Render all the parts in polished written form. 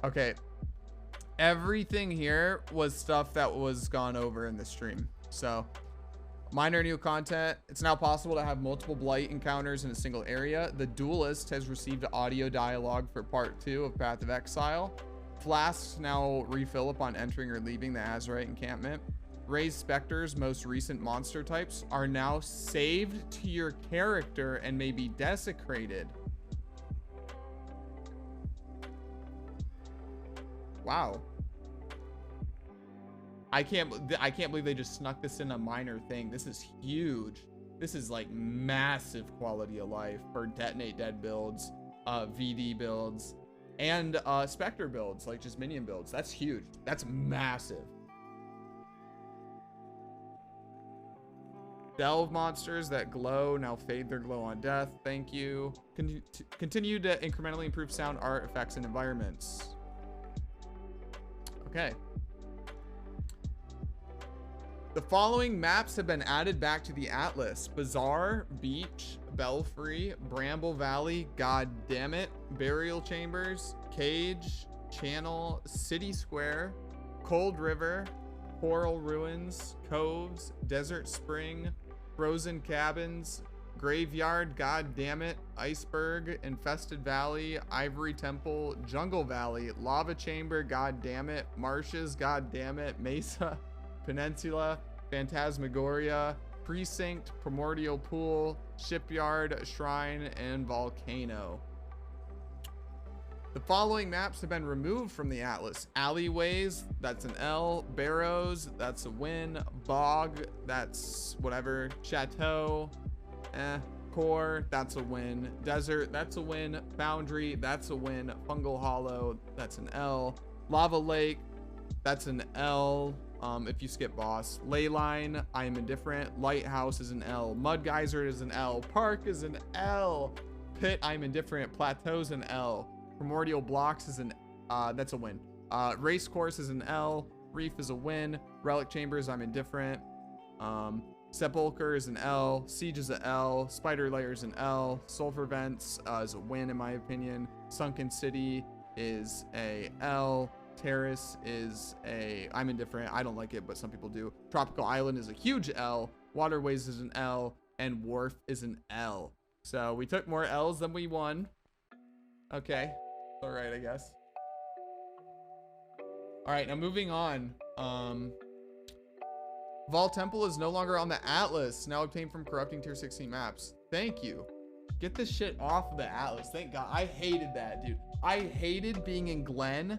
Okay. Everything here was stuff that was gone over in the stream. So minor new content. It's now possible to have multiple blight encounters in a single area. The duelist has received audio dialogue for part 2 of Path of Exile. Flasks now refill upon entering or leaving the Azerite encampment. Raised specters, most recent monster types, are now saved to your character and may be desecrated. Wow. I can't believe they just snuck this in a minor thing. This is huge. This is like massive quality of life for Detonate Dead builds, VD builds, and Spectre builds, like just minion builds. That's huge. That's massive. Delve monsters that glow now fade their glow on death. Thank you. Continue to incrementally improve sound, art, effects, and environments. Okay. The following maps have been added back to the Atlas: Bazaar, Beach, Belfry, Bramble Valley, God Damn It, Burial Chambers, Cage, Channel, City Square, Cold River, Coral Ruins, Coves, Desert Spring, Frozen Cabins, Graveyard, God Damn It, Iceberg, Infested Valley, Ivory Temple, Jungle Valley, Lava Chamber, God Damn It, Marshes, God Damn It, Mesa, Peninsula, Phantasmagoria, Precinct, Primordial Pool, Shipyard, Shrine, and Volcano. The following maps have been removed from the Atlas: Alleyways, that's an L. Barrows, that's a win. Bog, that's whatever. Chateau, Core, that's a win. Desert, that's a win. Foundry, that's a win. Fungal Hollow, that's an L. Lava Lake, that's an L. If you skip boss. Leyline, I am indifferent. Lighthouse is an L. Mud Geyser is an L. Park is an L. Pit, I'm indifferent. Plateau's an L. Primordial Blocks is an that's a win. Race Course is an L. Reef is a win. Relic Chambers, I'm indifferent. Sepulcher is an L. Siege is an L. Spider Layer is an L. Sulfur Vents is a win in my opinion. Sunken City is a L. Terrace is a, I'm indifferent. I don't like it, but some people do. Tropical Island is a huge L. Waterways is an L. And Wharf is an L. So we took more L's than we won. Okay. All right, I guess. All right, now moving on. Vol Temple is no longer on the Atlas. Now obtained from corrupting tier 16 maps. Thank you. Get this shit off of the Atlas. Thank God. I hated that, dude. I hated being in Glen.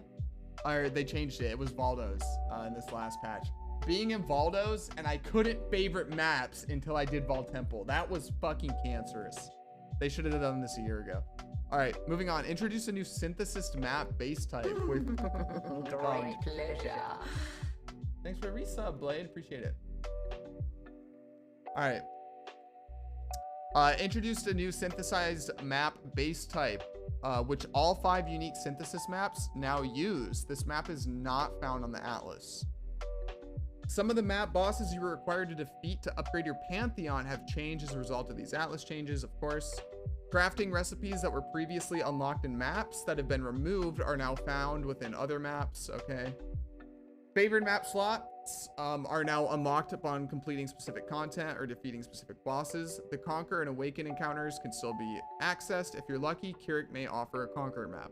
Or they changed it. It was Valdo's in this last patch. Being in Valdo's and I couldn't favorite maps until I did Vol Temple. That was fucking cancerous. They should have done this a year ago. All right, moving on. Introduce a new synthesis map base type with great pleasure. Thanks for a resub, Blade. Appreciate it. All right. Introduced a new synthesized map base type, which all 5 unique synthesis maps now use. This map is not found on the Atlas. Some of the map bosses you were required to defeat to upgrade your Pantheon have changed as a result of these Atlas changes, of course. Crafting recipes that were previously unlocked in maps that have been removed are now found within other maps. Okay. Favored map slots are now unlocked upon completing specific content or defeating specific bosses. The Conquer and Awaken encounters can still be accessed. If you're lucky, Keurig may offer a Conquer map.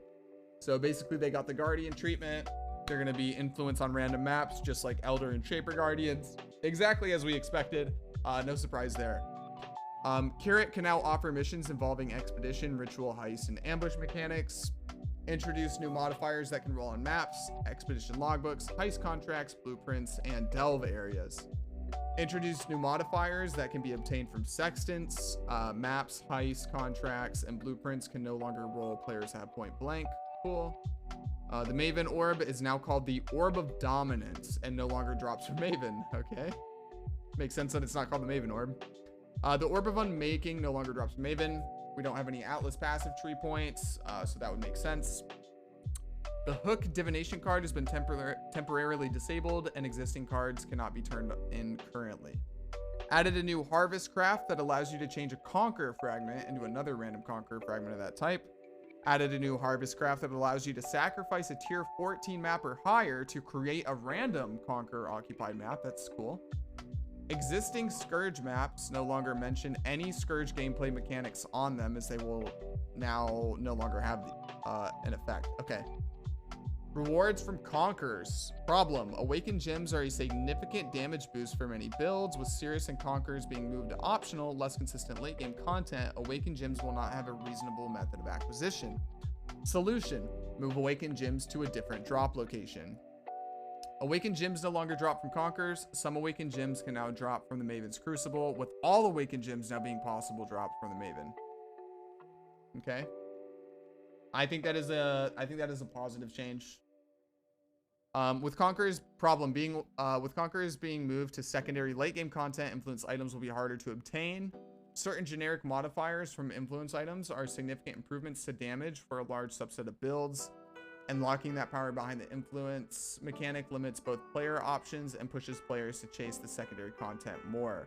So basically they got the Guardian treatment. They're going to be influenced on random maps, just like Elder and Shaper Guardians. Exactly as we expected. No surprise there. Keurig can now offer missions involving expedition, ritual, heist, and ambush mechanics. Introduce new modifiers that can roll on maps, expedition logbooks, heist contracts, blueprints, and delve areas. Introduce new modifiers that can be obtained from sextants. Maps, heist contracts, and blueprints can no longer roll. Players have point blank. Cool. The Maven Orb is now called the Orb of Dominance and no longer drops from Maven. Okay. Makes sense that it's not called the Maven Orb. The Orb of Unmaking no longer drops from Maven. We don't have any Atlas passive tree points, so that would make sense. The Hook Divination card has been temporarily disabled, and existing cards cannot be turned in currently. Added a new Harvest Craft that allows you to change a Conqueror fragment into another random Conqueror fragment of that type. Added a new harvest craft that allows you to sacrifice a tier 14 map or higher to create a random conquer occupied map. That's cool. Existing Scourge maps no longer mention any Scourge gameplay mechanics on them, as they will now no longer have an effect. Okay. Rewards from Conquerors. Problem: Awakened Gems are a significant damage boost for many builds. With Sirius and Conquerors being moved to optional, less consistent late game content, Awakened Gems will not have a reasonable method of acquisition. Solution: move Awakened Gems to a different drop location. Awakened Gems no longer drop from Conquerors. Some Awakened Gems can now drop from the Maven's Crucible, with all Awakened Gems now being possible dropped from the Maven. Okay. I think that is a positive change. With Conquerors being moved to secondary late game content, influence items will be harder to obtain. Certain generic modifiers from influence items are significant improvements to damage for a large subset of builds. Unlocking that power behind the influence mechanic limits both player options and pushes players to chase the secondary content more.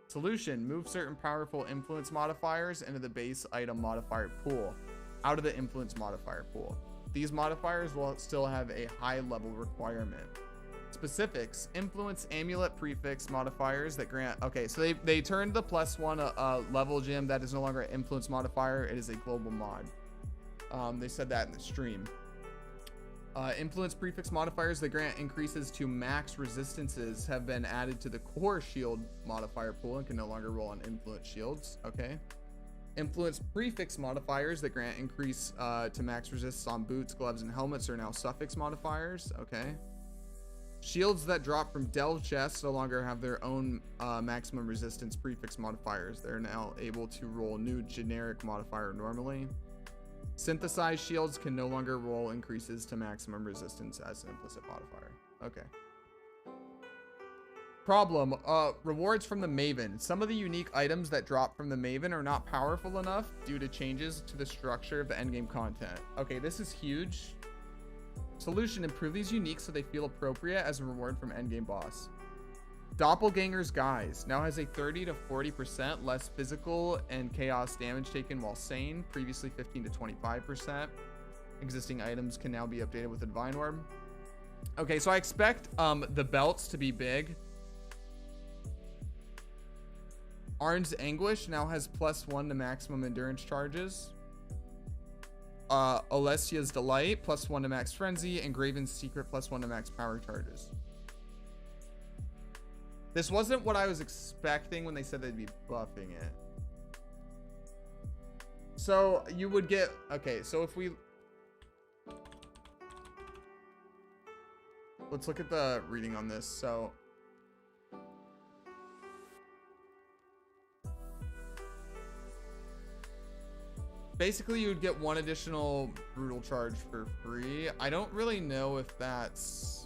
Solution: move certain powerful influence modifiers into the base item modifier pool, out of the influence modifier pool. These modifiers will still have a high level requirement. Specifics: influence amulet prefix modifiers that grant, okay, so they turned the +1 level gem that is no longer an influence modifier. It is a global mod. They said that in the stream. Influence prefix modifiers that grant increases to max resistances have been added to the core shield modifier pool and can no longer roll on influence shields. Okay. Influence prefix modifiers that grant increase to max resistance on boots, gloves, and helmets are now suffix modifiers. Okay. Shields that drop from delve chests no longer have their own maximum resistance prefix modifiers. They're now able to roll new generic modifier normally. Synthesized shields can no longer roll increases to maximum resistance as an implicit modifier. Okay. Problem: rewards from the Maven. Some of the unique items that drop from the Maven are not powerful enough due to changes to the structure of the endgame content. Okay, this is huge. Solution: improve these unique so they feel appropriate as a reward from endgame boss. Doppelganger's Guise now has a 30 to 40% less physical and chaos damage taken while sane, previously 15 to 25%. Existing items can now be updated with a Divine Orb. Okay, so I expect the belts to be big. Arn's Anguish now has +1 to maximum endurance charges. Alessia's Delight +1 to max frenzy, and Graven's Secret +1 to max power charges. This wasn't what I was expecting when they said they'd be buffing it. So you would get, okay, so if we, let's look at the reading on this. So basically you would get 1 additional brutal charge for free. I don't really know if that's,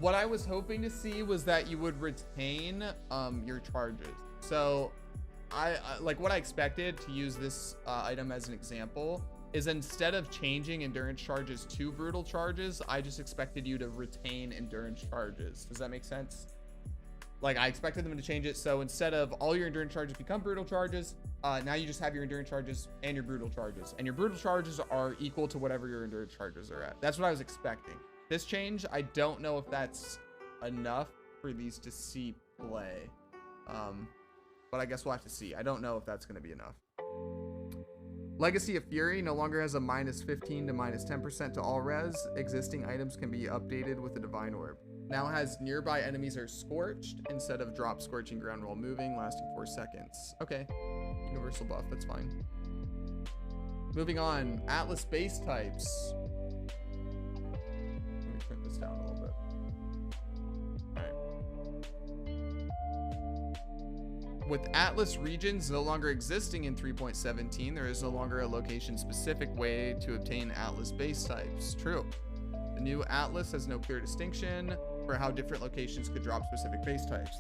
what I was hoping to see was that you would retain your charges. So I like what I expected, to use this item as an example, is instead of changing endurance charges to brutal charges, I just expected you to retain endurance charges. Does that make sense? Like, I expected them to change it so instead of all your endurance charges become brutal charges, now you just have your endurance charges and your brutal charges, and your brutal charges are equal to whatever your endurance charges are at. That's what I was expecting. This change, I don't know if that's enough for these to see play, but I guess we'll have to see. I don't know if that's going to be enough. Legacy of Fury no longer has a -15 to -10% to all res. Existing items can be updated with a Divine Orb. Now has nearby enemies are scorched instead of drop scorching ground while moving, lasting 4 seconds. Okay, universal buff, that's fine. Moving on, Atlas base types. Let me turn this down a little bit. With Atlas regions no longer existing in 3.17, there is no longer a location-specific way to obtain Atlas base types. True. The new Atlas has no clear distinction for how different locations could drop specific base types.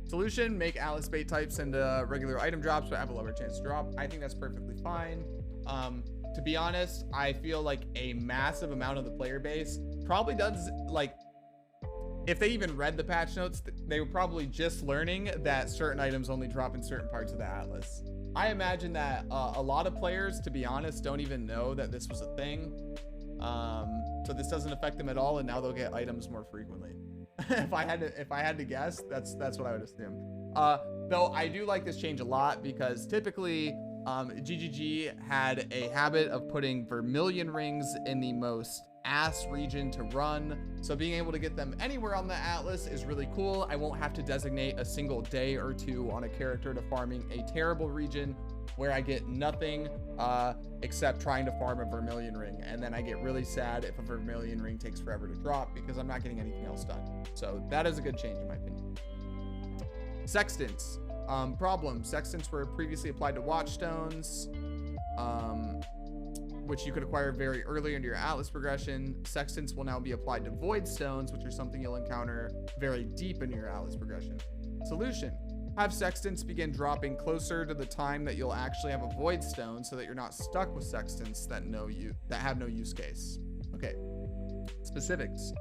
Solution: make Atlas base types into regular item drops but have a lower chance to drop. I think that's perfectly fine. To be honest, I feel like a massive amount of the player base probably does, like, if they even read the patch notes, they were probably just learning that certain items only drop in certain parts of the atlas. I imagine that a lot of players, to be honest, don't even know that this was a thing. So this doesn't affect them at all, and now they'll get items more frequently. if I had to guess, that's what I would assume. Though I do like this change a lot, because typically GGG had a habit of putting Vermilion rings in the most ass region to run, so being able to get them anywhere on the atlas is really cool. I won't have to designate a single day or two on a character to farming a terrible region where I get nothing except trying to farm a Vermilion ring, and then I get really sad if a Vermilion ring takes forever to drop because I'm not getting anything else done. So that is a good change in my opinion. Sextants. Problem. Sextants were previously applied to Watchstones, which you could acquire very early into your atlas progression. Sextants will now be applied to Void Stones, which are something you'll encounter very deep in your atlas progression. Solution. Have Sextants begin dropping closer to the time that you'll actually have a Void Stone, so that you're not stuck with Sextants that have no use case. Okay. Specifics.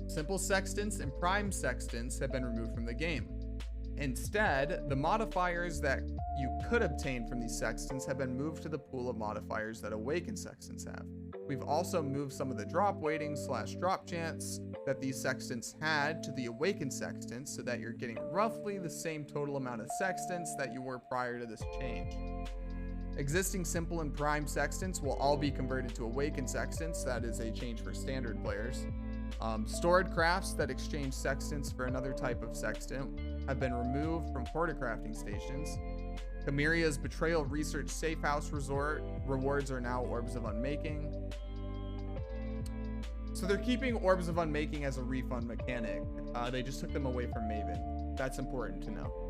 Simple Sextants and Prime Sextants have been removed from the game. Instead, the modifiers that you could obtain from these Sextants have been moved to the pool of modifiers that Awakened Sextants have. We've also moved some of the drop weighting / drop chance that these Sextants had to the Awakened Sextants, so that you're getting roughly the same total amount of Sextants that you were prior to this change. Existing Simple and Prime Sextants will all be converted to Awakened Sextants. That is a change for standard players. Stored crafts that exchange Sextants for another type of Sextant have been removed from Horticrafting stations. Chimeria's Betrayal Research Safe House Resort rewards are now Orbs of Unmaking. So they're keeping Orbs of Unmaking as a refund mechanic. They just took them away from Maven. That's important to know.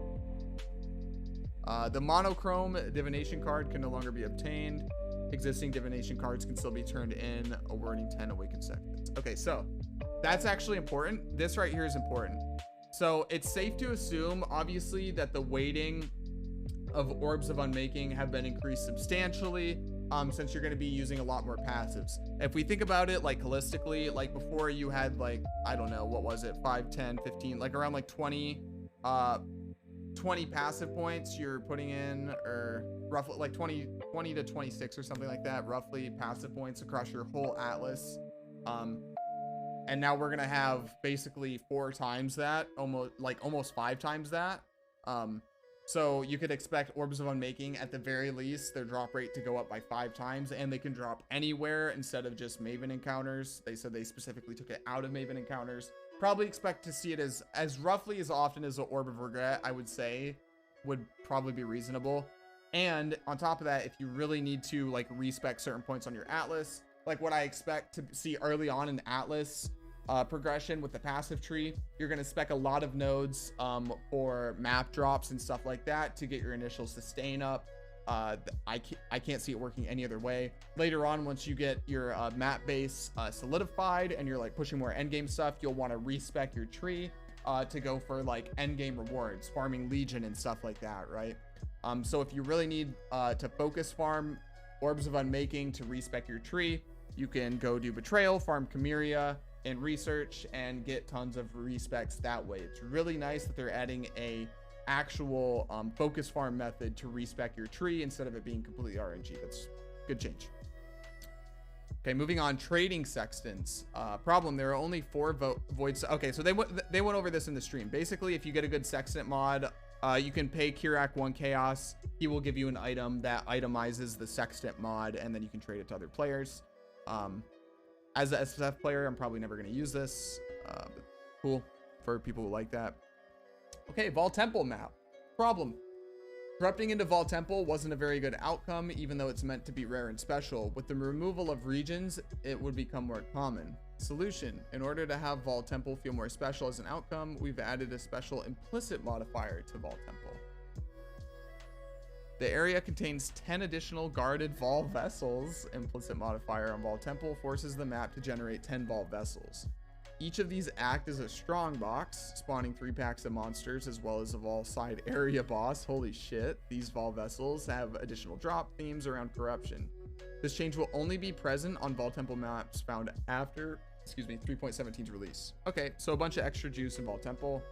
The monochrome divination card can no longer be obtained. Existing divination cards can still be turned in, awarding 10 Awakened Sextants. Okay, so that's actually important. This right here is important. So it's safe to assume, obviously, that the weighting of Orbs of Unmaking have been increased substantially, since you're going to be using a lot more passives. If we think about it like holistically, like before you had like, I don't know, what was it, 5, 10, 15, like around like 20 passive points you're putting in, or roughly like 20 to 26 or something like that, roughly passive points across your whole atlas. And now we're gonna have basically 4 times that, almost 5 times that. So you could expect Orbs of Unmaking, at the very least, their drop rate to go up by 5 times, and they can drop anywhere instead of just Maven encounters. They said they specifically took it out of Maven encounters. Probably expect to see it as roughly as often as an Orb of Regret, I would say, would probably be reasonable. And on top of that, if you really need to like respec certain points on your atlas, like what I expect to see early on in Atlas progression with the passive tree, you're going to spec a lot of nodes for map drops and stuff like that to get your initial sustain up. I can't see it working any other way. Later on, once you get your map base solidified and you're like pushing more endgame stuff, you'll want to respec your tree to go for like endgame rewards, farming Legion and stuff like that, right? So if you really need to focus farm Orbs of Unmaking to respec your tree, you can go do Betrayal, farm Chimeria, and research and get tons of respecs that way. It's really nice that they're adding a actual focus farm method to respec your tree instead of it being completely RNG. That's good change. Okay, moving on. Trading Sextants. Problem, there are only 4 voids. Okay, so they went over this in the stream. Basically, if you get a good Sextant mod, you can pay Kirak 1 Chaos. He will give you an item that itemizes the Sextant mod, and then you can trade it to other players. As an SSF player, I'm probably never going to use this, but cool for people who like that. Okay, Vol Temple map. Problem. Corrupting into Vol Temple wasn't a very good outcome, even though it's meant to be rare and special. With the removal of regions, it would become more common. Solution. In order to have Vol Temple feel more special as an outcome, we've added a special implicit modifier to Vol Temple. The area contains 10 additional guarded Vol Vessels. Implicit modifier on Vol Temple forces the map to generate 10 Vol Vessels. Each of these act as a strong box, spawning 3 packs of monsters as well as a Vol side area boss. Holy shit. These Vol Vessels have additional drop themes around corruption. This change will only be present on Vol Temple maps found after excuse me, 3.17's release. Okay, so a bunch of extra juice in Vault Temple.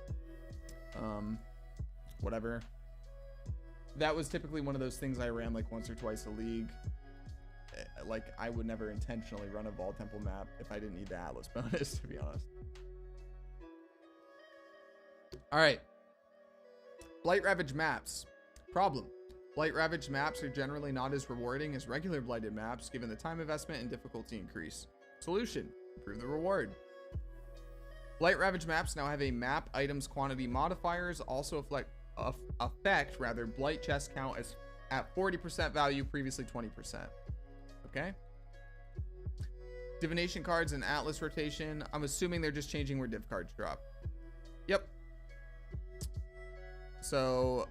Whatever. That was typically one of those things I ran like once or twice a league. Like I would never intentionally run a Vault Temple map if I didn't need the Atlas bonus, to be honest. All right. Blight Ravage maps. Problem. Blight Ravage maps are generally not as rewarding as regular blighted maps given the time investment and difficulty increase. Solution. Improve the reward. Blight Ravage maps now have a map items quantity modifiers, also affect blight chest count as at 40% value, previously 20%. Okay. Divination cards and Atlas rotation. I'm assuming they're just changing where div cards drop. Yep. So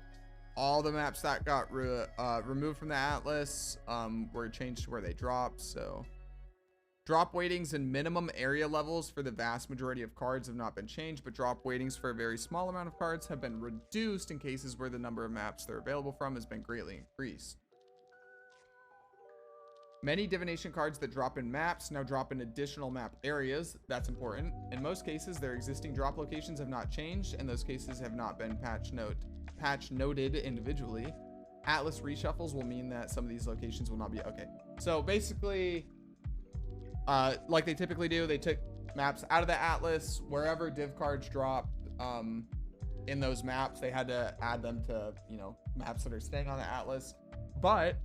all the maps that got removed from the Atlas were changed to where they drop. So drop weightings and minimum area levels for the vast majority of cards have not been changed, but drop weightings for a very small amount of cards have been reduced in cases where the number of maps they're available from has been greatly increased. Many divination cards that drop in maps now drop in additional map areas. That's important. In most cases, their existing drop locations have not changed, and those cases have not been patch noted individually. Atlas reshuffles will mean that some of these locations will not be okay. So basically, like they typically do, they took maps out of the Atlas. Wherever div cards dropped in those maps, they had to add them to, you know, maps that are staying on the Atlas. But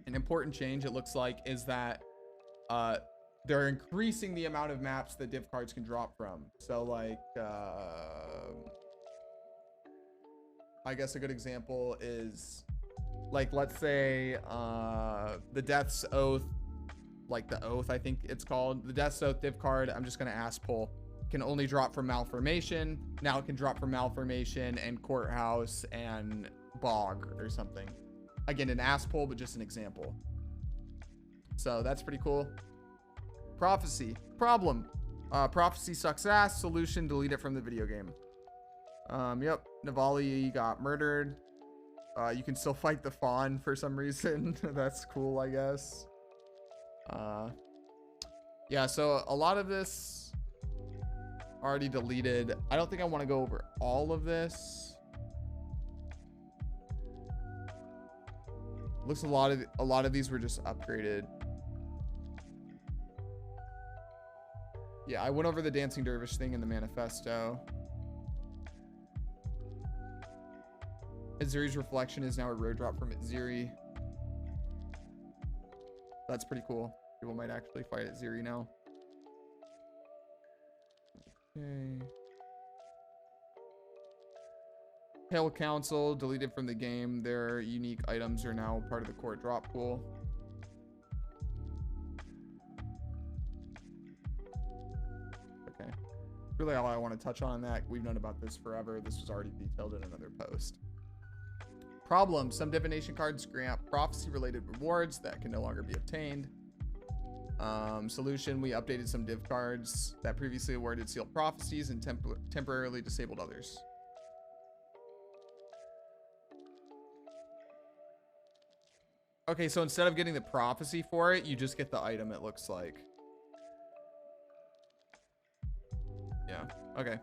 an important change, it looks like, is that they're increasing the amount of maps that div cards can drop from. So like I guess a good example is like, let's say the Death's Oath, like the Oath, I think it's called, the Death's Oath div card, I'm just gonna ask pull, can only drop from Malformation. Now it can drop from Malformation and Courthouse and Bog or something. Again, an ass pull, but just an example. So that's pretty cool. Prophecy. Problem. Prophecy sucks ass. Solution, delete it from the video game. Yep. Navali got murdered. You can still fight the Fawn for some reason. That's cool, I guess. Yeah, so a lot of this already deleted. I don't think I want to go over all of this. Looks a lot of these were just upgraded. Yeah, I went over the Dancing Dervish thing in the manifesto. Aziri's Reflection is now a road drop from Aziri. That's pretty cool. People might actually fight Aziri now. Okay. Pale Council deleted from the game. Their unique items are now part of the core drop pool. Okay. Really all I want to touch on that. We've known about this forever. This was already detailed in another post. Problem. Some divination cards grant prophecy related rewards that can no longer be obtained. Solution. We updated some div cards that previously awarded sealed prophecies and temporarily disabled others. Okay, so instead of getting the prophecy for it, you just get the item, it looks like. Yeah, okay.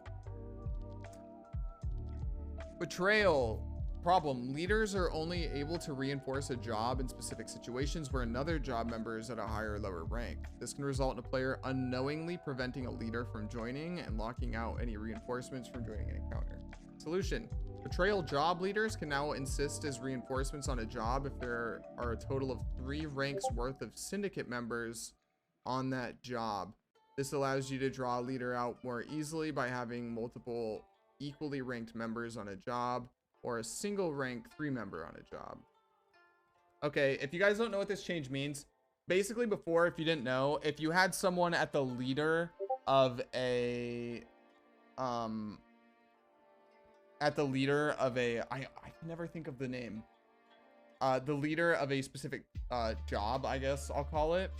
Betrayal. Problem. Leaders are only able to reinforce a job in specific situations where another job member is at a higher or lower rank. This can result in a player unknowingly preventing a leader from joining and locking out any reinforcements from joining an encounter. Solution. Betrayal job leaders can now insist as reinforcements on a job if there are a total of 3 ranks worth of syndicate members on that job. This allows you to draw a leader out more easily by having multiple equally ranked members on a job or a single rank 3 member on a job. Okay, if you guys don't know what this change means, basically before, if you didn't know, if you had someone at the leader of a I can never think of the name. The leader of a specific job, I guess I'll call it.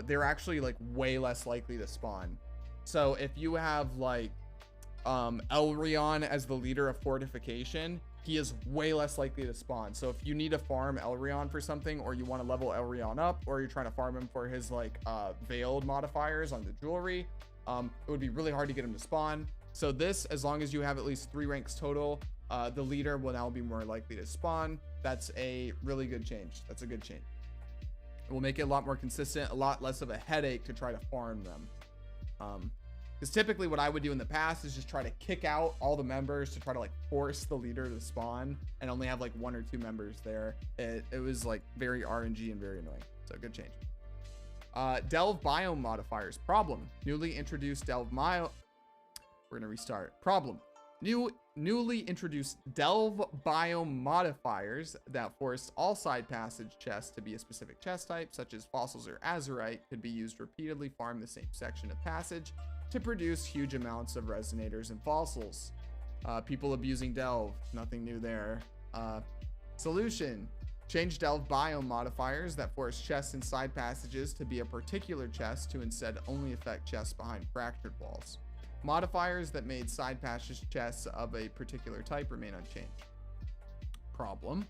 They're actually like way less likely to spawn. So if you have like Elrion as the leader of fortification, he is way less likely to spawn. So if you need to farm Elrion for something, or you want to level Elrion up, or you're trying to farm him for his like veiled modifiers on the jewelry, it would be really hard to get them to spawn. So this, as long as you have at least 3 ranks total, the leader will now be more likely to spawn. That's a really good change. That's a good change. It will make it a lot more consistent, a lot less of a headache to try to farm them. Because typically what I would do in the past is just try to kick out all the members to try to like force the leader to spawn and only have like 1 or 2 members there. It was like very RNG and very annoying. So good change. Delve biome modifiers. Problem. Newly introduced Delve We're gonna restart. Problem. Newly introduced Delve biome modifiers that force all side passage chests to be a specific chest type, such as fossils or azurite, could be used to repeatedly farm the same section of passage to produce huge amounts of resonators and fossils. People abusing Delve. Nothing new there. Solution. Change Delve biome modifiers that force chests and side passages to be a particular chest to instead only affect chests behind fractured walls. Modifiers that made side passage chests of a particular type remain unchanged. Problem.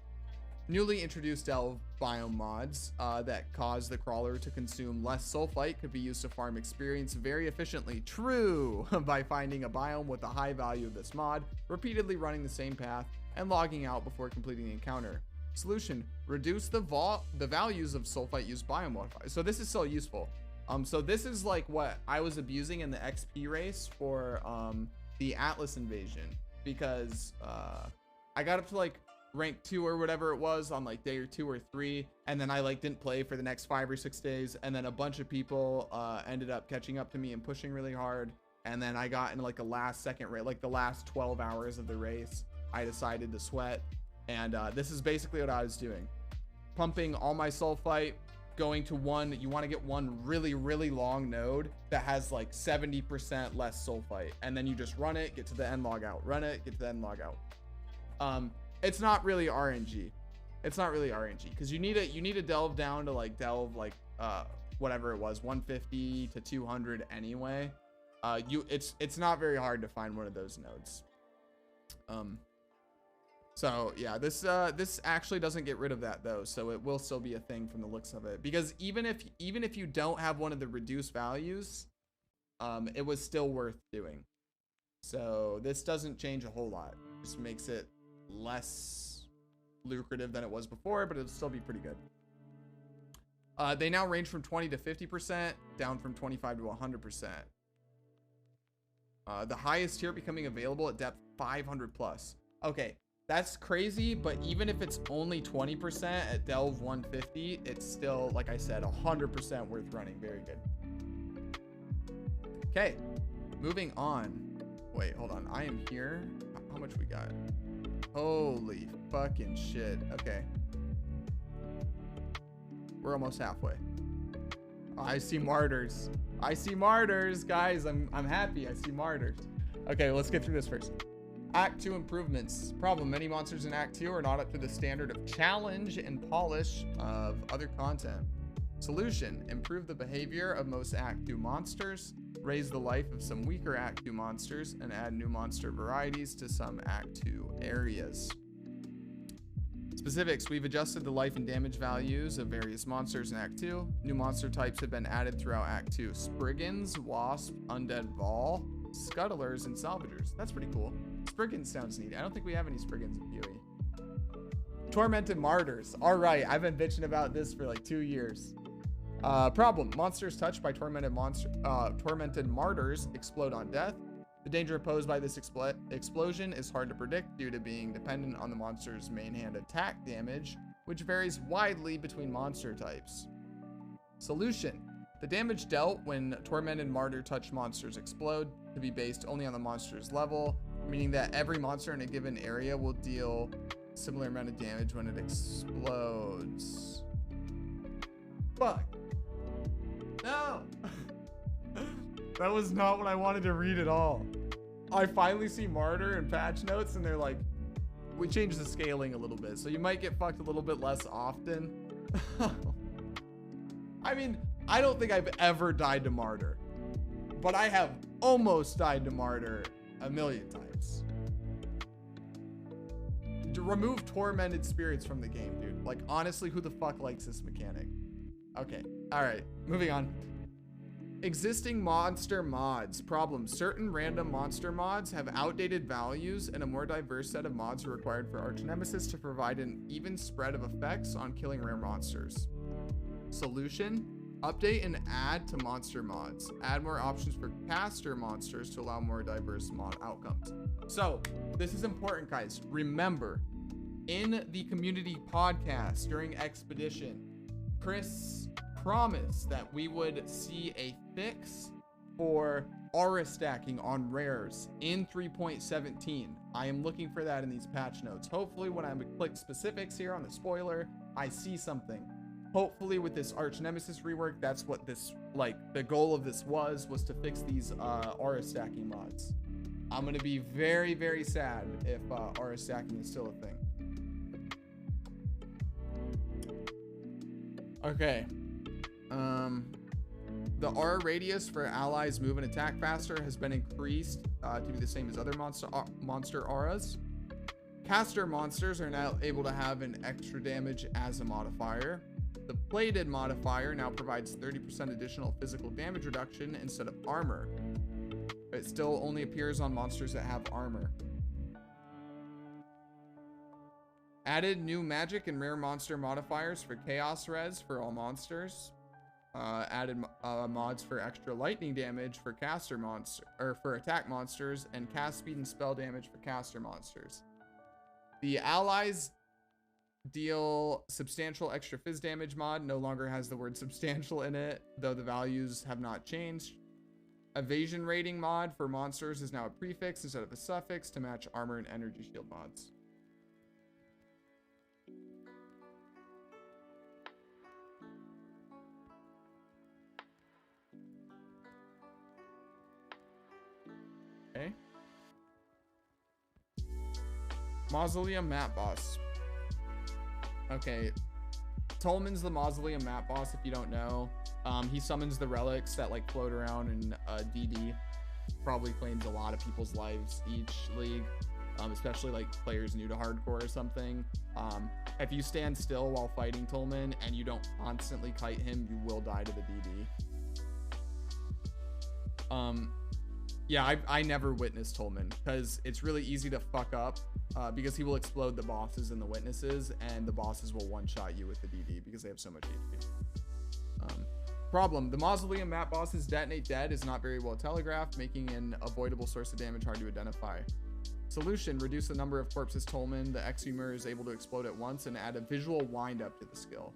Newly introduced Delve biome mods that cause the crawler to consume less sulfite could be used to farm experience very efficiently. True. By finding a biome with a high value of this mod, repeatedly running the same path, and logging out before completing the encounter. Solution. Reduce the values of sulfite used biome modifiers. So this is so useful. So this is like what I was abusing in the XP race for the Atlas invasion, because I got up to like rank 2 or whatever it was on like day or 2 or 3, and then I like didn't play for the next 5 or 6 days, and then a bunch of people ended up catching up to me and pushing really hard, and then I got into like a last second race, like the last 12 hours of the race, I decided to sweat, and this is basically what I was doing. Pumping all my sulfite, going to one, you want to get one really, really long node that has like 70% less sulfite, and then you just run it, get to the end, log out, run it, get to the end, log out. It's not really RNG. It's not really RNG because you need to delve down to like delve like whatever it was, 150 to 200 anyway. It's not very hard to find one of those nodes. So yeah, this actually doesn't get rid of that though, so it will still be a thing from the looks of it, because even if you don't have one of the reduced values, it was still worth doing. So this doesn't change a whole lot, just makes it less lucrative than it was before, but it'll still be pretty good. They now range from 20 to 50%, down from 25 to 100%. The highest tier becoming available at depth 500 plus. Okay, that's crazy, but even if it's only 20% at Delve 150, it's still, like I said, 100% worth running. Very good. Okay, moving on. Wait, hold on. I am here. How much we got? Holy fucking shit. Okay. We're almost halfway. Oh, I see martyrs. I see martyrs, guys. I'm happy. I see martyrs. Okay, let's get through this first. Act 2 improvements. Problem. Many monsters in Act 2 are not up to the standard of challenge and polish of other content. Solution. Improve the behavior of most Act 2 monsters. Raise the life of some weaker Act 2 monsters, and add new monster varieties to some Act 2 areas. Specifics. We've adjusted the life and damage values of various monsters in Act 2. New monster types have been added throughout Act 2. Spriggans, Wasp, Undead Vol, Scuttlers, and Salvagers. That's pretty cool. Spriggans sounds neat. I don't think we have any Spriggans in PoE. Tormented Martyrs. All right, I've been bitching about this for like 2 years. Problem. Monsters touched by tormented martyrs explode on death. The danger posed by this explosion is hard to predict due to being dependent on the monster's main hand attack damage, which varies widely between monster types. Solution. The damage dealt when tormented martyr touched monsters explode to be based only on the monster's level, meaning that every monster in a given area will deal a similar amount of damage when it explodes. Fuck. No. That was not what I wanted to read at all. I finally see Martyr in patch notes, and they're like, we changed the scaling a little bit, so you might get fucked a little bit less often. I mean, I don't think I've ever died to Martyr, but I have almost died to Martyr a million times. To remove tormented spirits from the game, dude. Like, honestly, who the fuck likes this mechanic? Okay, all right, moving on. Existing monster mods. Problem. Certain random monster mods have outdated values, and a more diverse set of mods are required for Arch Nemesis to provide an even spread of effects on killing rare monsters. Solution. Update and add to monster mods. Add more options for caster monsters to allow more diverse mod outcomes. So, this is important, guys. Remember, in the community podcast during Expedition, Chris promised that we would see a fix for aura stacking on rares in 3.17. I am looking for that in these patch notes. Hopefully when I click specifics here on the spoiler, I see something. Hopefully with this Arch Nemesis rework, that's what this, like, the goal of this was to fix these aura stacking mods. I'm gonna be very, very sad if aura stacking is still a thing. Okay. The aura radius for allies move and attack faster has been increased to be the same as other monster auras. Caster monsters are now able to have an extra damage as a modifier. The plated modifier now provides 30% additional physical damage reduction instead of armor. It still only appears on monsters that have armor. Added new magic and rare monster modifiers for chaos res for all monsters. Added mods for extra lightning damage for caster monster or for attack monsters, and cast speed and spell damage for caster monsters. The allies deal substantial extra phys damage mod no longer has the word substantial in it, though the values have not changed. Evasion rating mod for monsters is now a prefix instead of a suffix to match armor and energy shield mods. Okay. Mausoleum map boss. Okay. Tolman's the Mausoleum map boss, if you don't know. He summons the relics that like float around in DD. Probably claims a lot of people's lives each league, especially like players new to hardcore or something. If you stand still while fighting Tolman and you don't constantly kite him, you will die to the DD. Yeah, I never witnessed Tolman because it's really easy to fuck up because he will explode the bosses and the witnesses, and the bosses will one-shot you with the DD because they have so much HP. Problem, the Mausoleum map boss's detonate dead is not very well telegraphed, making an avoidable source of damage hard to identify. Solution, reduce the number of corpses Tolman the exhumer is able to explode at once, and add a visual wind-up to the skill.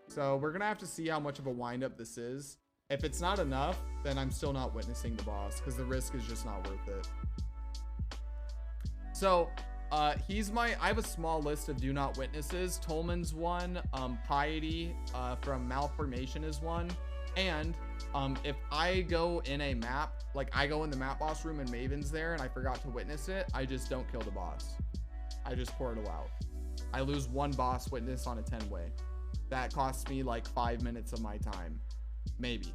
So we're gonna have to see how much of a wind-up this is. If it's not enough, then I'm still not witnessing the boss because the risk is just not worth it. So I have a small list of do not witnesses. Tolman's one, Piety from Malformation is one, and if I go in a map, like I go in the map boss room and Maven's there and I forgot to witness it, I just don't kill the boss. I just portal out. I lose one boss witness on a 10-way. That costs me like 5 minutes of my time, maybe.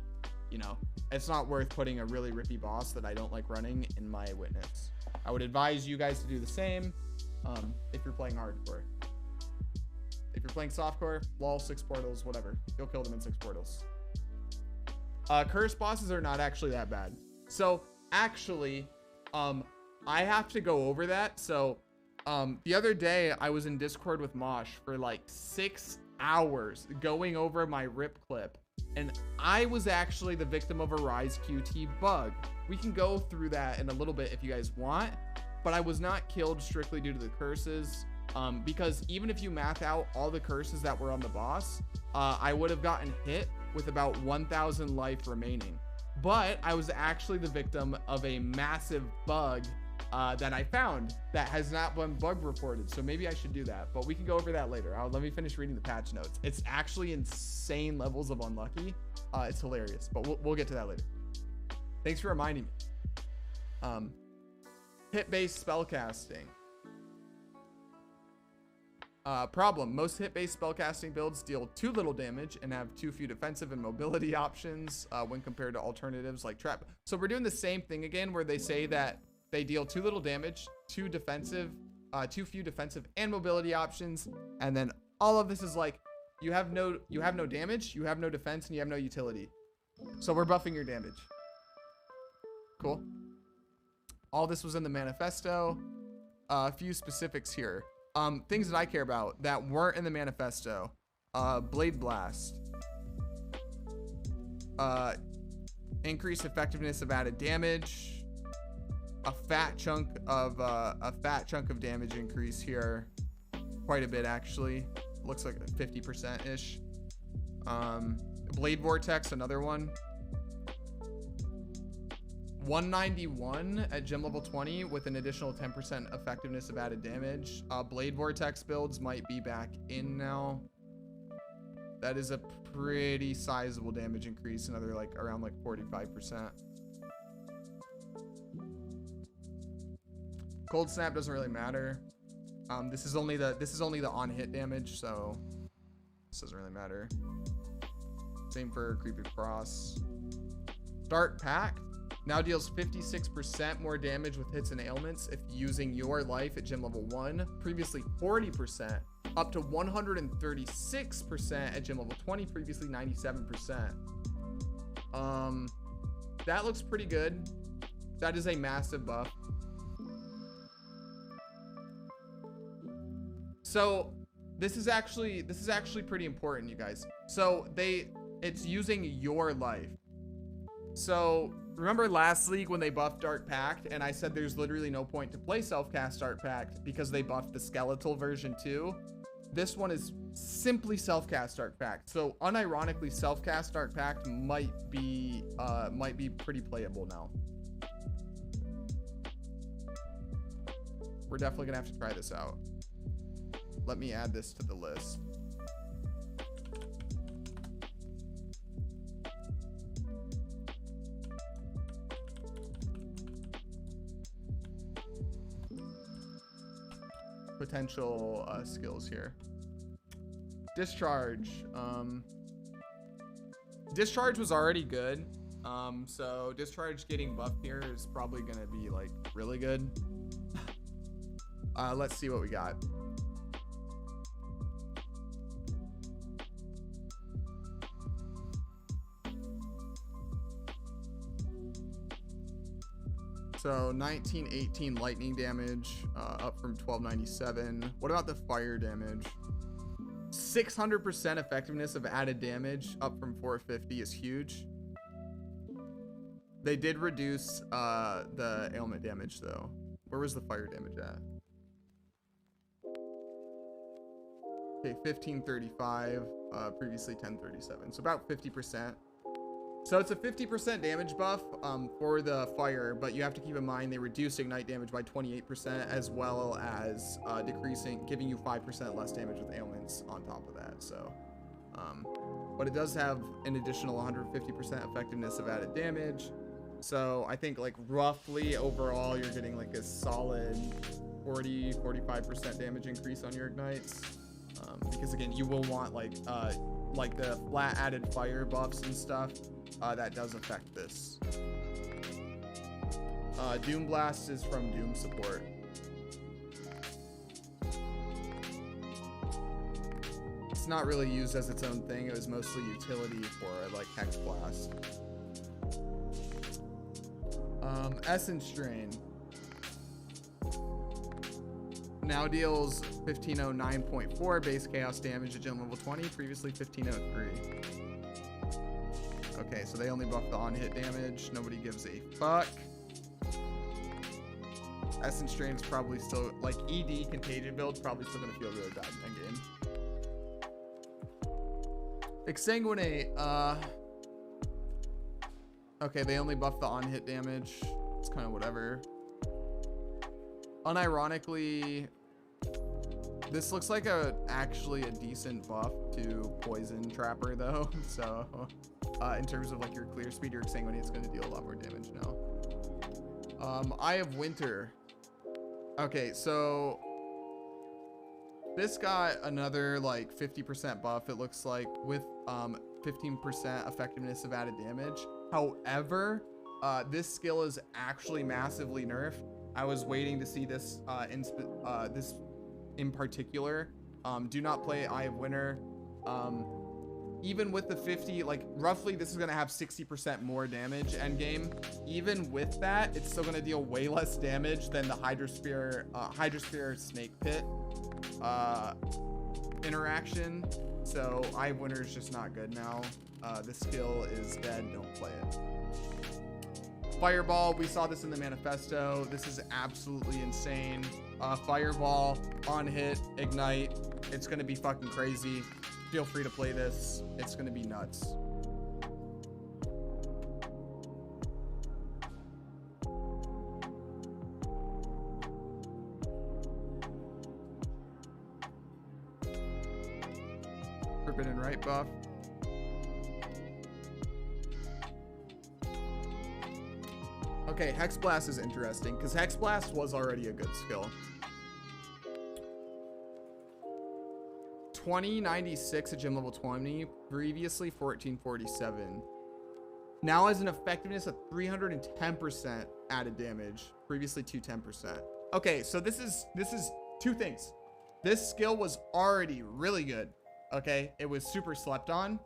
You know, it's not worth putting a really rippy boss that I don't like running in my witness. I would advise you guys to do the same if you're playing hardcore. If you're playing softcore, lol, 6 portals, whatever. You'll kill them in 6 portals. Curse bosses are not actually that bad. So actually, I have to go over that. So the other day I was in Discord with Mosh for like 6 hours going over my rip clip, and I was actually the victim of a Rise QT bug. We can go through that in a little bit if you guys want, but I was not killed strictly due to the curses, because even if you math out all the curses that were on the boss, I would have gotten hit with about 1,000 life remaining. But I was actually the victim of a massive bug that I found that has not been bug reported. So maybe I should do that, but we can go over that later. Let me finish reading the patch notes. It's actually insane levels of unlucky. It's hilarious, but we'll get to that later. Thanks for reminding me. Hit-based spellcasting. Problem, most hit-based spellcasting builds deal too little damage and have too few defensive and mobility options when compared to alternatives like trap. So we're doing the same thing again, where they say that they deal too little damage, too few defensive and mobility options, and then all of this is like You have no damage, you have no defense, and you have no utility. So we're buffing your damage. Cool. All this was in the manifesto. A few specifics here. Things that I care about that weren't in the manifesto. Blade Blast. Increased effectiveness of added damage. A fat chunk of damage increase here. Quite a bit, actually. Looks like 50%-ish. Blade Vortex, another one. 191 at gym level 20 with an additional 10% effectiveness of added damage. Blade Vortex builds might be back in now. That is a pretty sizable damage increase, another like around like 45%. Cold Snap doesn't really matter. This is only the on hit damage, so this doesn't really matter. Same for Creeping Cross. Dark Pact now deals 56% more damage with hits and ailments if using your life at gym level 1. Previously 40%, up to 136% at gym level 20, previously 97%. That looks pretty good. That is a massive buff. So this is actually pretty important, you guys. So it's using your life. So remember last league when they buffed Dark Pact and I said there's literally no point to play Self-Cast Dark Pact because they buffed the skeletal version too? This one is simply Self-Cast Dark Pact. So unironically, Self-Cast Dark Pact might be pretty playable now. We're definitely gonna have to try this out. Let me add this to the list. Potential skills here. Discharge. Discharge was already good. So Discharge getting buffed here is probably gonna be like really good. Let's see what we got. So 1918 lightning damage, up from 1297. What about the fire damage? 600% effectiveness of added damage, up from 450 is huge. They did reduce the ailment damage though. Where was the fire damage at? Okay, 1535, previously 1037. So about 50%. So it's a 50% damage buff for the fire, but you have to keep in mind they reduce ignite damage by 28% as well as giving you 5% less damage with ailments on top of that. So, but it does have an additional 150% effectiveness of added damage. So I think like roughly overall you're getting like a solid 40-45% damage increase on your ignites. Because again, you will want like the flat added fire buffs and stuff. That does affect this. Doom Blast is from Doom support. It's not really used as its own thing. It was mostly utility for like Hex Blast. Essence Drain now deals 1509.4 base chaos damage at gym level 20, previously 1503. Okay, so they only buff the on-hit damage. Nobody gives a fuck. Essence Drain's probably still, like, ED Contagion build, probably still gonna feel really bad in game. Exsanguinate, okay, they only buff the on-hit damage. It's kind of whatever. Unironically, this looks like actually a decent buff to Poison Trapper though. So in terms of like your clear speed, your Exsanguinate is going to deal a lot more damage now. Eye of Winter. Okay, so this got another like 50% buff, it looks like, with 15% effectiveness of added damage. However, this skill is actually massively nerfed. I was waiting to see this in particular. Do not play Eye of Winter. Even with the 50, like roughly this is gonna have 60% more damage end game. Even with that, it's still gonna deal way less damage than the Hydrosphere Snake Pit interaction. So Eye of Winter is just not good now. The skill is dead, don't play it. Fireball, we saw this in the manifesto. This is absolutely insane. Fireball, on hit, ignite. It's gonna be fucking crazy. Feel free to play this. It's gonna be nuts. Forbidden Right buff. Okay, Hex Blast is interesting because Hex Blast was already a good skill. 2096 at gym level 20, previously 1447. Now has an effectiveness of 310% added damage, previously 210%. Okay, so this is two things. This skill was already really good. Okay, it was super slept on.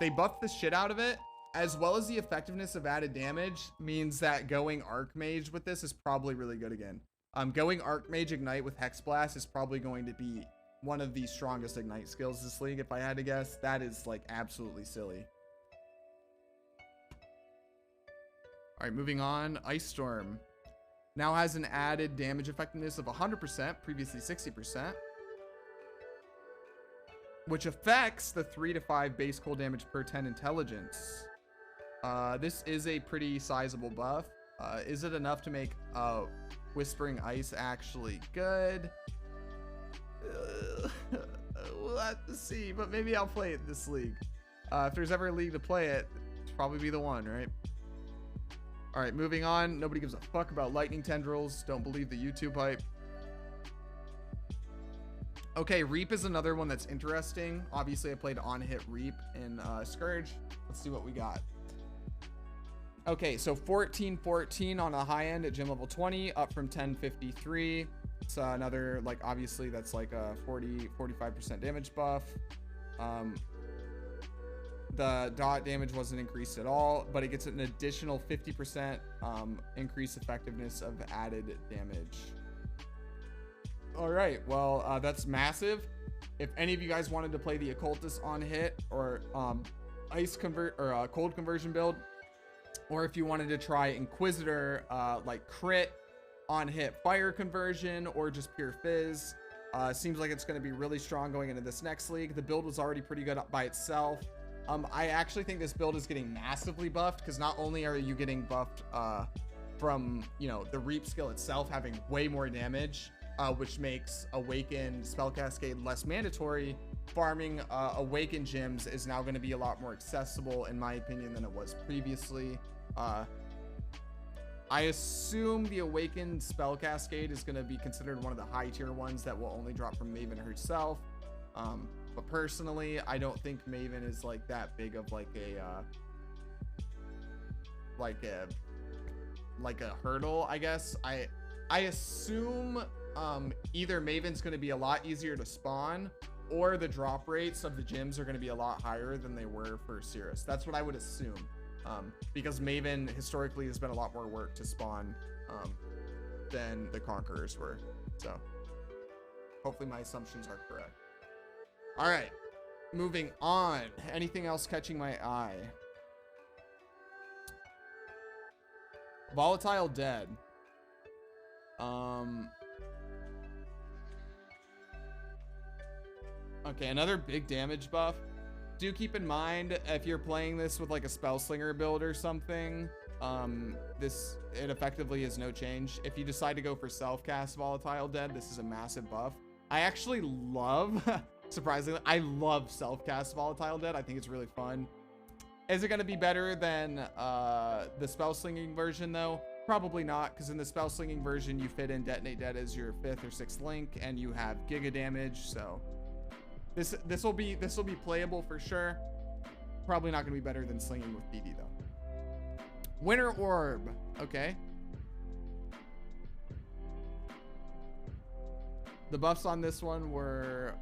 They buffed the shit out of it, as well as the effectiveness of added damage means that going Archmage with this is probably really good again. Going Archmage Ignite with Hex Blast is probably going to be one of the strongest Ignite skills this league, if I had to guess. That is like absolutely silly. All right, moving on. Ice Storm now has an added damage effectiveness of 100%, previously 60%, which affects the 3 to 5 base cold damage per 10 intelligence. This is a pretty sizable buff. Is it enough to make Whispering Ice actually good? We'll have to see, but maybe I'll play it this league. If there's ever a league to play it, it's probably be the one, right? All right, moving on. Nobody gives a fuck about lightning tendrils. Don't believe the YouTube hype. Okay, Reap is another one that's interesting. Obviously, I played on hit Reap in Scourge. Let's see what we got. Okay, so 1414 on the high end at gym level 20, up from 1053. It's another, like, obviously that's like a 45% damage buff. The dot damage wasn't increased at all, but it gets an additional 50% increased effectiveness of added damage. All right, well, that's massive. If any of you guys wanted to play the Occultist on hit or cold conversion build, or if you wanted to try Inquisitor like crit on hit fire conversion or just pure fizz, seems like it's going to be really strong going into this next league. The build was already pretty good by itself. I actually think this build is getting massively buffed because not only are you getting buffed from, you know, the Reap skill itself having way more damage, which makes Awaken Spell Cascade less mandatory. Farming Awaken gems is now going to be a lot more accessible, in my opinion, than it was previously. I assume the Awakened Spell Cascade is going to be considered one of the high tier ones that will only drop from Maven herself. But personally, I don't think Maven is like that big of like a hurdle, I guess. I assume either Maven's going to be a lot easier to spawn, or the drop rates of the gems are going to be a lot higher than they were for Cirrus. That's what I would assume, because Maven historically has been a lot more work to spawn than the Conquerors were. So hopefully my assumptions are correct. All right, moving on. Anything else catching my eye? Volatile Dead. Okay, another big damage buff. Do keep in mind, if you're playing this with like a Spellslinger build or something, it effectively is no change. If you decide to go for self-cast Volatile Dead, this is a massive buff. I actually love, surprisingly, I love self-cast Volatile Dead. I think it's really fun. Is it going to be better than the Spellslinging version though? Probably not, because in the Spellslinging version, you fit in Detonate Dead as your 5th or 6th link, and you have Giga damage, so this will be playable for sure. Probably not going to be better than Slinging with BD though. Winter Orb, okay. The buffs on this one were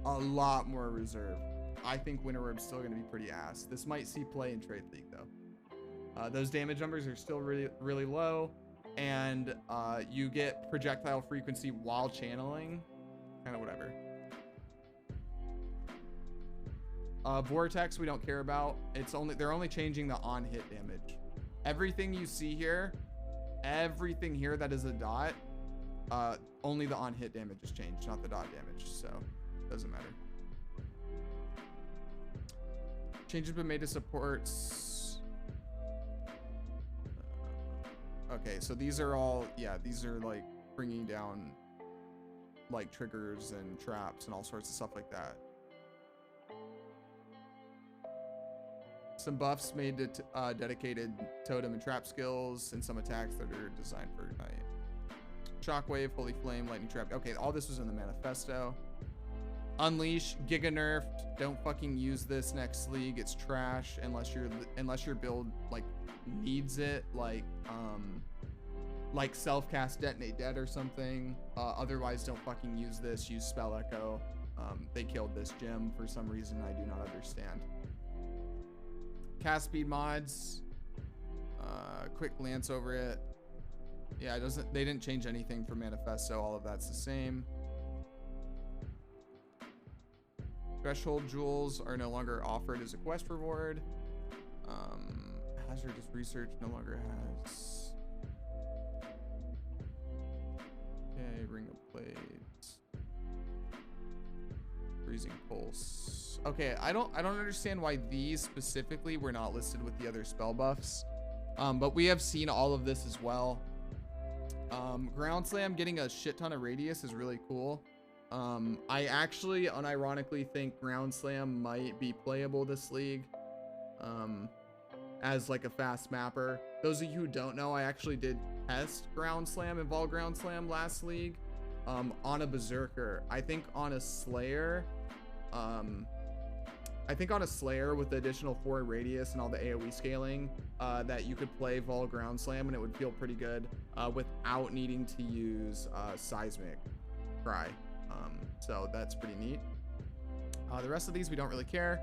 a lot more reserve. I think Winter Orb's still going to be pretty ass. This might see play in Trade League, though. Those damage numbers are still really, really low. And you get projectile frequency while channeling. Kind of whatever. Vortex, we don't care about. They're only changing the on-hit damage. Everything you see here, everything here that is a dot, only the on-hit damage is changed, not the dot damage. So, doesn't matter. Changes been made to supports. Okay, so these are all, yeah, these are like bringing down like triggers and traps and all sorts of stuff like that. Some buffs made to dedicated totem and trap skills and some attacks that are designed for Ignite. Shockwave, Holy Flame, Lightning Trap. Okay, all this was in the manifesto. Unleash, Giga nerfed. Don't fucking use this next league. It's trash unless your build like needs it, like self-cast Detonate Dead or something. Otherwise, don't fucking use this. Use Spell Echo. They killed this gem for some reason I do not understand. Cast speed mods. Quick glance over it. Yeah, they didn't change anything for manifesto. All of that's the same. Threshold jewels are no longer offered as a quest reward. Hazardous research no longer has. Okay, ring of blades. Freezing pulse. Okay, I don't understand why these specifically were not listed with the other spell buffs. But we have seen all of this as well. Ground Slam getting a shit ton of radius is really cool. I actually unironically think Ground Slam might be playable this league as like a fast mapper. Those of you who don't know, I actually did test Ground Slam and Vol Ground Slam last league on a Berserker. I think on a Slayer with the additional 4 radius and all the AoE scaling, that you could play Vol Ground Slam and it would feel pretty good without needing to use Seismic Cry. So that's pretty neat. The rest of these we don't really care.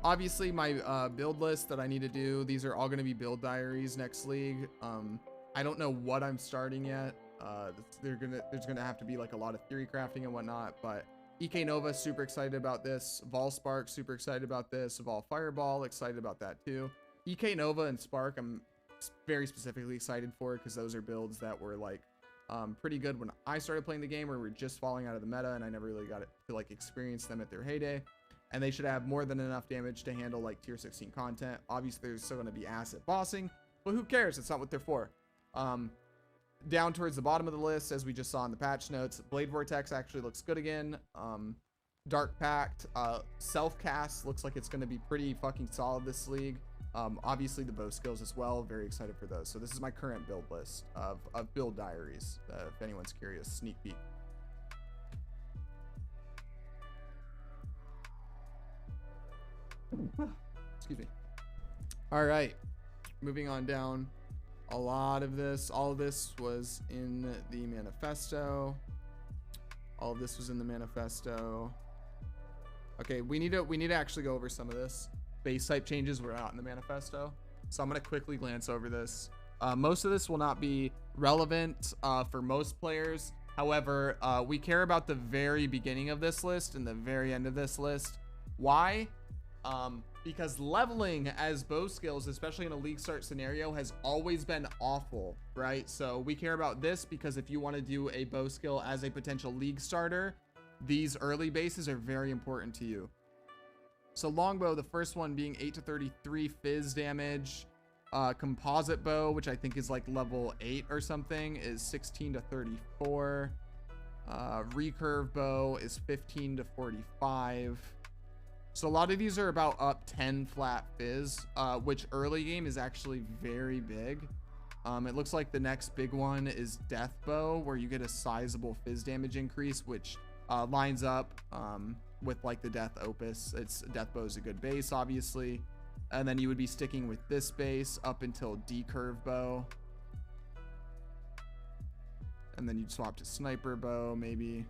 Obviously my build list that I need to do, these are all going to be build diaries next league. I don't know what I'm starting yet. There's gonna have to be like a lot of theory crafting and whatnot, but EK Nova, super excited about this. Vol Spark, super excited about this. Vol Fireball, excited about that too. EK Nova and Spark, I'm very specifically excited for because those are builds that were like pretty good when I started playing the game, or were just falling out of the meta, and I never really got to like experience them at their heyday. And they should have more than enough damage to handle like tier 16 content. Obviously, there's still going to be asset bossing, but who cares? It's not what they're for. Down towards the bottom of the list, as we just saw in the patch notes, Blade Vortex actually looks good again. Dark Pact, Self-Cast looks like it's going to be pretty fucking solid this league. Obviously the bow skills as well, very excited for those. So this is my current build list of build diaries, if anyone's curious, sneak peek. Excuse me. All right, moving on down. All of this was in the manifesto. All of this was in the manifesto. Okay, we need to actually go over some of this. Base type changes were not in the manifesto, so I'm going to quickly glance over this. Most of this will not be relevant for most players. However, we care about the very beginning of this list and the very end of this list. Why? Because leveling as bow skills, especially in a league start scenario, has always been awful, right? So we care about this because if you want to do a bow skill as a potential league starter, these early bases are very important to you. So longbow, the first one being 8 to 33 fizz damage. Composite bow, which I think is like level 8 or something, is 16 to 34. Recurve bow is 15 to 45. So a lot of these are about up 10 flat fizz, which early game is actually very big. It looks like the next big one is Death Bow, where you get a sizable fizz damage increase, which lines up with like the Death Opus. Death Bow is a good base, obviously. And then you would be sticking with this base up until Decurve Bow. And then you'd swap to Sniper Bow, maybe.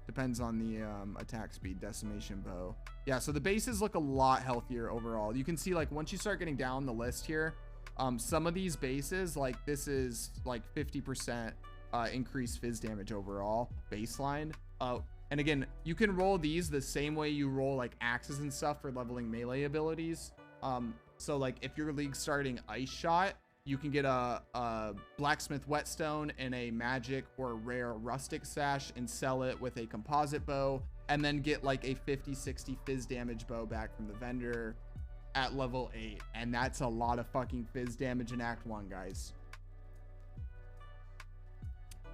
Depends on the attack speed. Decimation bow. Yeah, so the bases look a lot healthier overall. You can see, like, once you start getting down the list here, some of these bases, like this is like 50% increased fizz damage overall baseline. And again, you can roll these the same way you roll like axes and stuff for leveling melee abilities. So like if your league's starting Ice Shot, you can get a blacksmith whetstone and a magic or rare rustic sash and sell it with a composite bow, and then get like a 50-60 fizz damage bow back from the vendor at level 8. And that's a lot of fucking fizz damage in Act 1, guys.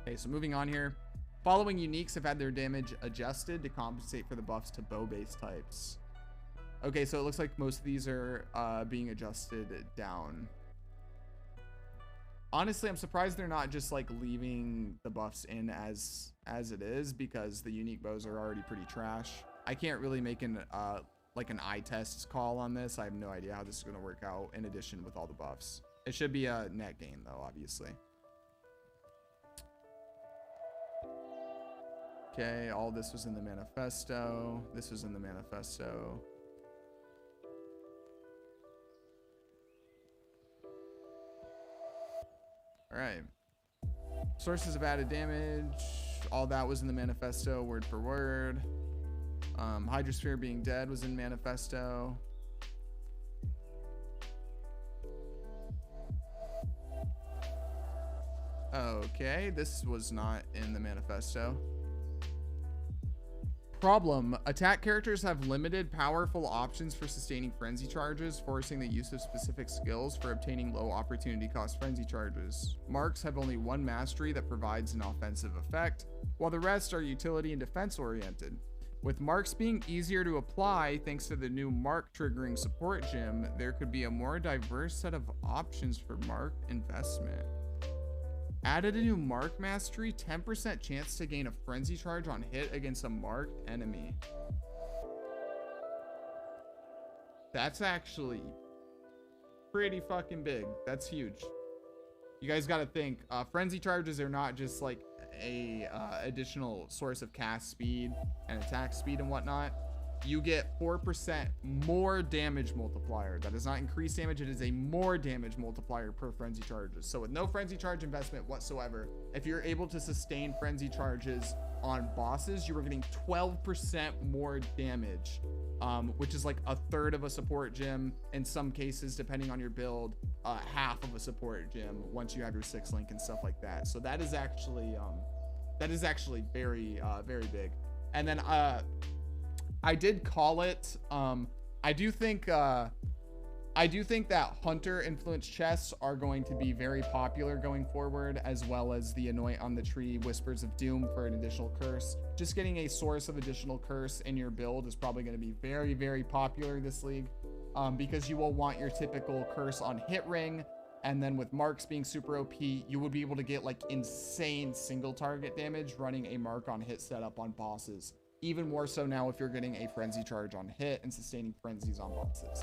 Okay, so moving on here. Following uniques have had their damage adjusted to compensate for the buffs to bow-based types. Okay, so it looks like most of these are being adjusted down. Honestly, I'm surprised they're not just like leaving the buffs in as it is, because the unique bows are already pretty trash. I can't really make an like an eye test call on this. I have no idea how this is going to work out in addition with all the buffs. It should be a net gain though, obviously. Okay, all this was in the manifesto. This was in the manifesto. All right. Sources of added damage. All that was in the manifesto, word for word. Hydrosphere being dead was in manifesto. Okay, this was not in the manifesto. Problem: attack characters have limited powerful options for sustaining frenzy charges, forcing the use of specific skills for obtaining low opportunity cost frenzy charges. Marks have only one mastery that provides an offensive effect, while the rest are utility and defense oriented. With marks being easier to apply thanks to the new mark triggering support gem, there could be a more diverse set of options for mark investment. Added a new mark mastery, 10% chance to gain a frenzy charge on hit against a marked enemy. That's actually pretty fucking big. That's huge. You guys got to think, frenzy charges are not just like a additional source of cast speed and attack speed and whatnot. You get 4% more damage multiplier. That is not increased damage, it is a more damage multiplier per frenzy charges. So with no frenzy charge investment whatsoever, if you're able to sustain frenzy charges on bosses, you are getting 12% more damage, which is like a third of a support gem. In some cases, depending on your build, half of a support gem once you have your 6 link and stuff like that. So that is actually very, very big. And then, I did call it. I do think that hunter influence chests are going to be very popular going forward, as well as the Anoint on the Tree Whispers of Doom for an additional curse. Just getting a source of additional curse in your build is probably going to be very, very popular this league, because you will want your typical curse on hit ring, and then with marks being super OP, you would be able to get like insane single target damage running a mark on hit setup on bosses. Even more so now if you're getting a frenzy charge on hit and sustaining frenzies on bosses.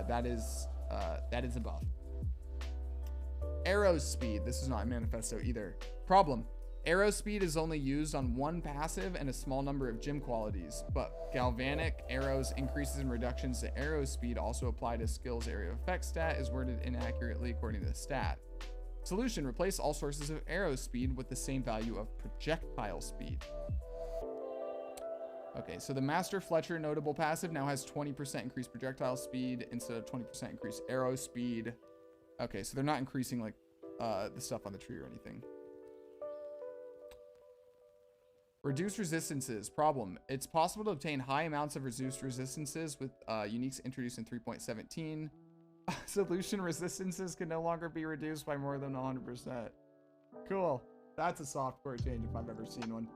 That is a buff. Arrow speed. This is not a manifesto either. Problem: arrow speed is only used on one passive and a small number of gem qualities, but galvanic arrows increases and reductions to arrow speed also apply to skills area of effect stat is worded inaccurately according to the stat. Solution: replace all sources of arrow speed with the same value of projectile speed. Okay, so the Master Fletcher notable passive now has 20% increased projectile speed instead of 20% increased arrow speed. Okay, so they're not increasing like the stuff on the tree or anything. Reduced resistances. Problem: it's possible to obtain high amounts of reduced resistances with uniques introduced in 3.17. Solution: resistances can no longer be reduced by more than 100%. Cool. That's a softcore change if I've ever seen one.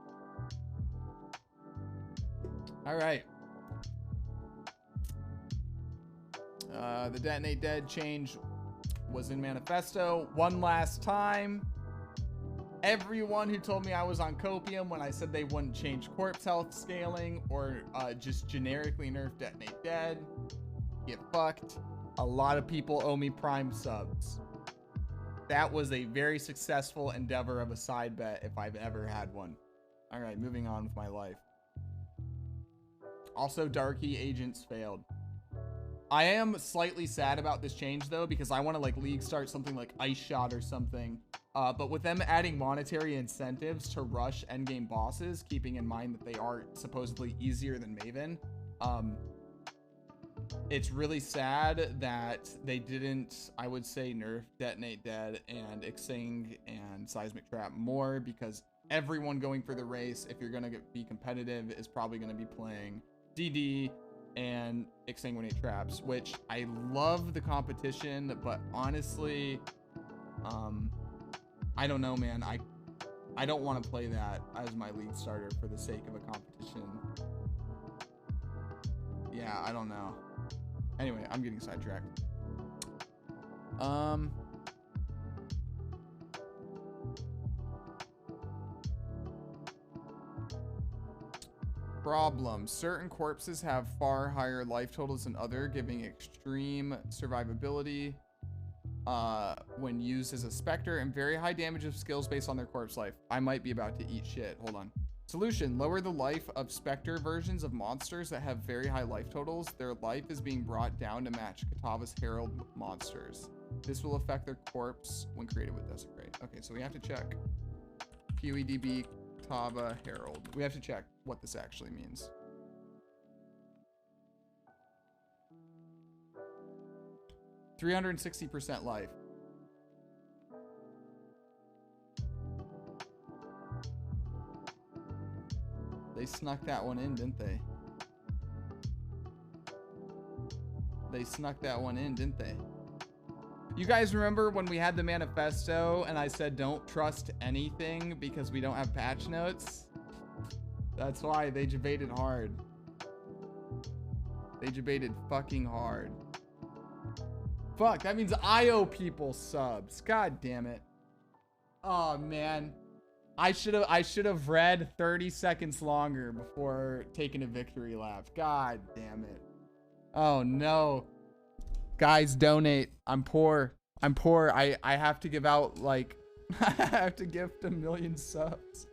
All right. The Detonate Dead change was in manifesto. One last time. Everyone who told me I was on copium when I said they wouldn't change corpse health scaling or just generically nerf Detonate Dead, get fucked. A lot of people owe me Prime subs. That was a very successful endeavor of a side bet if I've ever had one. All right, moving on with my life. Also, Darky Agents failed. I am slightly sad about this change though, because I want to like league start something like Ice Shot or something. But with them adding monetary incentives to rush endgame bosses, keeping in mind that they are supposedly easier than Maven, it's really sad that they didn't, I would say, nerf Detonate Dead and Xing and Seismic Trap more, because everyone going for the race, if you're going to be competitive, is probably going to be playing DD and Exsanguinate Traps, which I love the competition, but honestly, I don't know, man. I don't want to play that as my league starter for the sake of a competition. Yeah, I don't know. Anyway, I'm getting sidetracked. Problem. Certain corpses have far higher life totals than other, giving extreme survivability when used as a specter, and very high damage of skills based on their corpse life. I might be about to eat shit. Hold on. Solution. Lower the life of specter versions of monsters that have very high life totals. Their life is being brought down to match Katava's Herald monsters. This will affect their corpse when created with Desecrate. Okay, so we have to check. PoEDB Katava Herald. We have to check what this actually means. %360% life. They snuck that one in, didn't they? They snuck that one in, didn't they? You guys remember when we had the manifesto and I said don't trust anything because we don't have patch notes? That's why they debated hard. They debated fucking hard. Fuck, that means I owe people subs. God damn it. Oh man. I should have read 30 seconds longer before taking a victory lap. God damn it. Oh no. Guys, donate. I'm poor. I'm poor. I have to give out like I have to gift 1 million subs.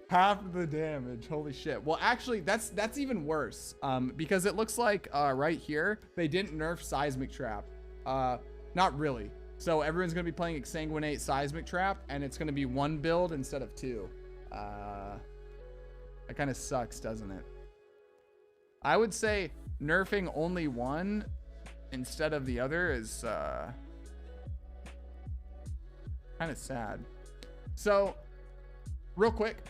Half the damage. Holy shit. Well, actually, that's even worse. Because it looks like right here they didn't nerf Seismic Trap. Not really. So everyone's gonna be playing Exsanguinate Seismic Trap, and it's gonna be 1 build instead of 2. That kind of sucks, doesn't it? I would say nerfing only 1 instead of the other is kind of sad. So, real quick,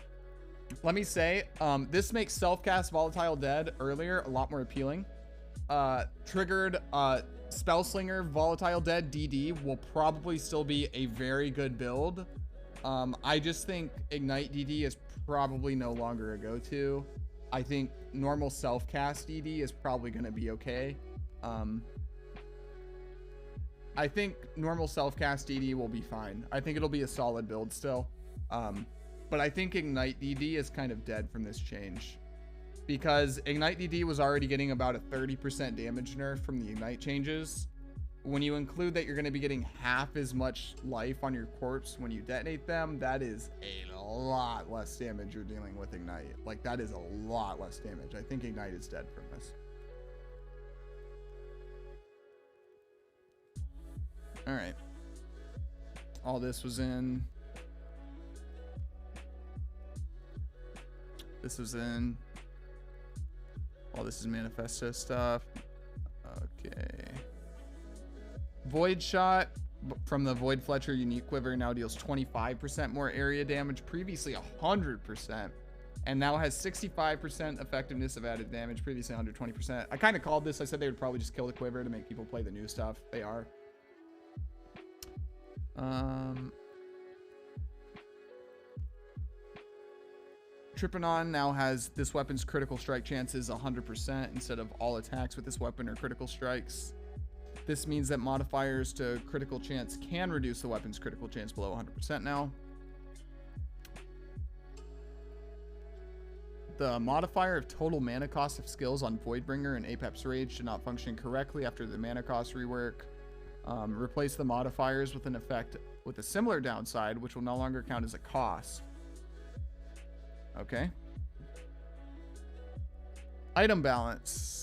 let me say, this makes self-cast Volatile Dead earlier a lot more appealing. Triggered Spellslinger Volatile Dead DD will probably still be a very good build. I just think Ignite DD is probably no longer a go-to. I think normal self-cast DD is probably going to be okay. I think normal self-cast DD will be fine. I think it'll be a solid build still. But I think Ignite DD is kind of dead from this change, because Ignite DD was already getting about a 30% damage nerf from the Ignite changes. When you include that you're going to be getting half as much life on your corpse when you detonate them, that is a lot less damage you're dealing with Ignite. Like, that is a lot less damage. I think Ignite is dead from this. All right. All this was in. This was in. All this is manifesto stuff. Okay. Void Shot from the Void Fletcher unique quiver now deals 25% more area damage, previously 100%, and now has 65% effectiveness of added damage, previously 120%. I kind of called this. I said they would probably just kill the quiver to make people play the new stuff. They are. Tripanon now has this weapon's critical strike chances 100% instead of all attacks with this weapon or critical strikes. This means that modifiers to critical chance can reduce the weapon's critical chance below 100% now. The modifier of total mana cost of skills on Voidbringer and Apex Rage should not function correctly after the mana cost rework. Replace the modifiers with an effect with a similar downside, which will no longer count as a cost. Okay. Item balance.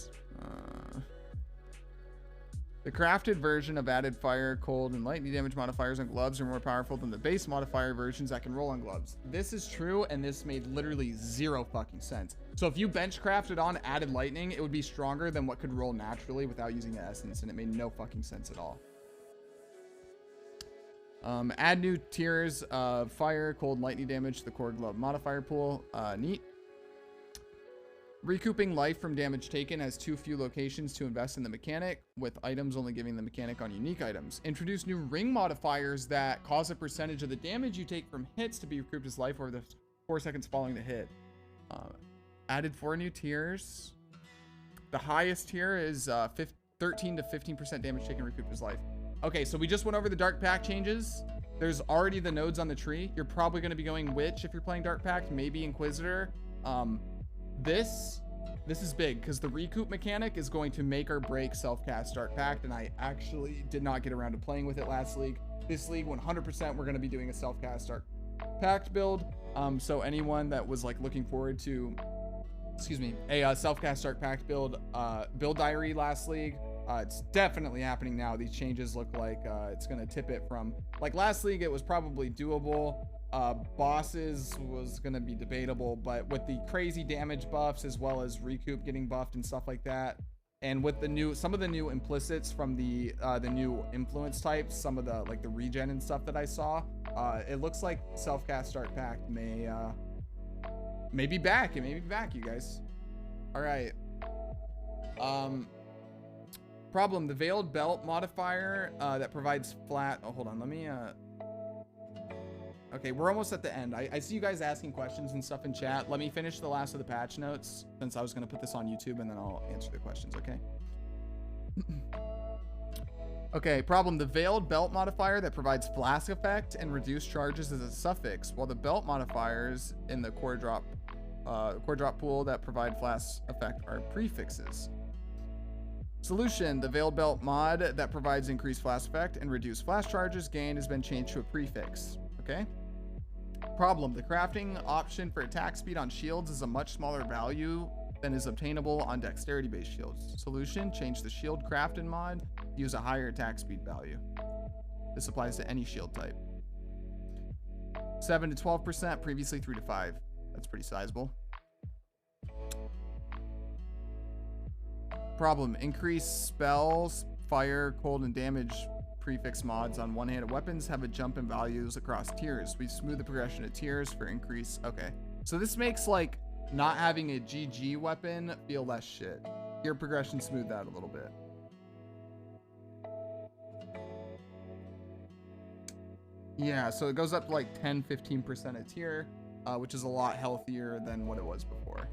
The crafted version of added fire, cold, and lightning damage modifiers on gloves are more powerful than the base modifier versions that can roll on gloves. This is true, and this made literally zero fucking sense. So if you bench crafted on added lightning, it would be stronger than what could roll naturally without using the essence, and it made no fucking sense at all. Add new tiers of fire, cold, lightning damage to the core glove modifier pool. Neat. Recouping life from damage taken has too few locations to invest in the mechanic, with items only giving the mechanic on unique items. Introduce new ring modifiers that cause a percentage of the damage you take from hits to be recouped as life over the 4 seconds following the hit. Added 4 new tiers. The highest tier is 13 to 15% damage taken recouped as life. Okay, so we just went over the Dark Pact changes. There's already the nodes on the tree. You're probably going to be going Witch if you're playing Dark Pact, maybe Inquisitor. This is big because the recoup mechanic is going to make or break self-cast Dark Pact, and I actually did not get around to playing with it last league. This league, 100% we're going to be doing a self-cast Dark Pact build. So anyone that was like looking forward to, a self-cast Dark Pact build diary last league, it's definitely happening now. These changes look like it's going to tip it from, like last league, it was probably doable. Bosses was going to be debatable, but with the crazy damage buffs as well as recoup getting buffed and stuff like that, and with the some of the new implicits from the new influence types, some of the like the regen and stuff that I saw, it looks like self-cast Dark Pact may be back. It may be back, you guys. All right. Problem: the veiled belt modifier that provides flat. Oh, hold on. Let me. Okay, we're almost at the end. I see you guys asking questions and stuff in chat. Let me finish the last of the patch notes, since I was going to put this on YouTube, and then I'll answer the questions, okay? Okay, problem. The veiled belt modifier that provides flask effect and reduced charges is a suffix, while the belt modifiers in the core drop pool that provide flask effect are prefixes. Solution: the veiled belt mod that provides increased flash effect and reduced flash charges gained has been changed to a prefix. Okay. Problem: the crafting option for attack speed on shields is a much smaller value than is obtainable on dexterity based shields. Solution: change the shield crafting mod, use a higher attack speed value. This applies to any shield type. 7 to 12%, previously 3 to 5. That's pretty sizable. Problem: increase spells, fire, cold, and damage prefix mods on one-handed weapons have a jump in values across tiers. We smooth the progression of tiers for increase. Okay, so this makes like not having a GG weapon feel less shit. Your progression smoothed out a little bit. Yeah, so it goes up to like 10-15% a tier, which is a lot healthier than what it was before.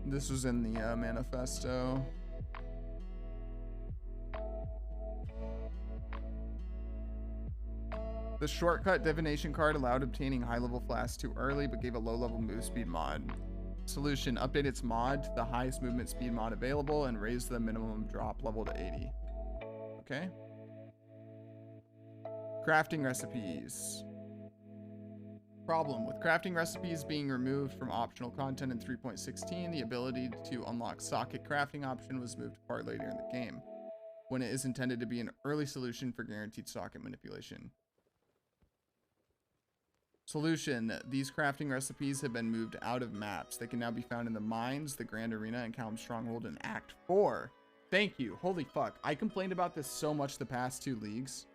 This was in the manifesto. The shortcut divination card allowed obtaining high-level flasks too early, but gave a low-level move speed mod. Solution: update its mod to the highest movement speed mod available and raise the minimum drop level to 80. Okay. Crafting recipes. Problem: with crafting recipes being removed from optional content in 3.16, the ability to unlock socket crafting option was moved far later in the game, when it is intended to be an early solution for guaranteed socket manipulation. Solution: these crafting recipes have been moved out of maps. They can now be found in the mines, the Grand Arena, and Calm Stronghold in Act 4. Thank you. Holy fuck. I complained about this so much the past 2 leagues.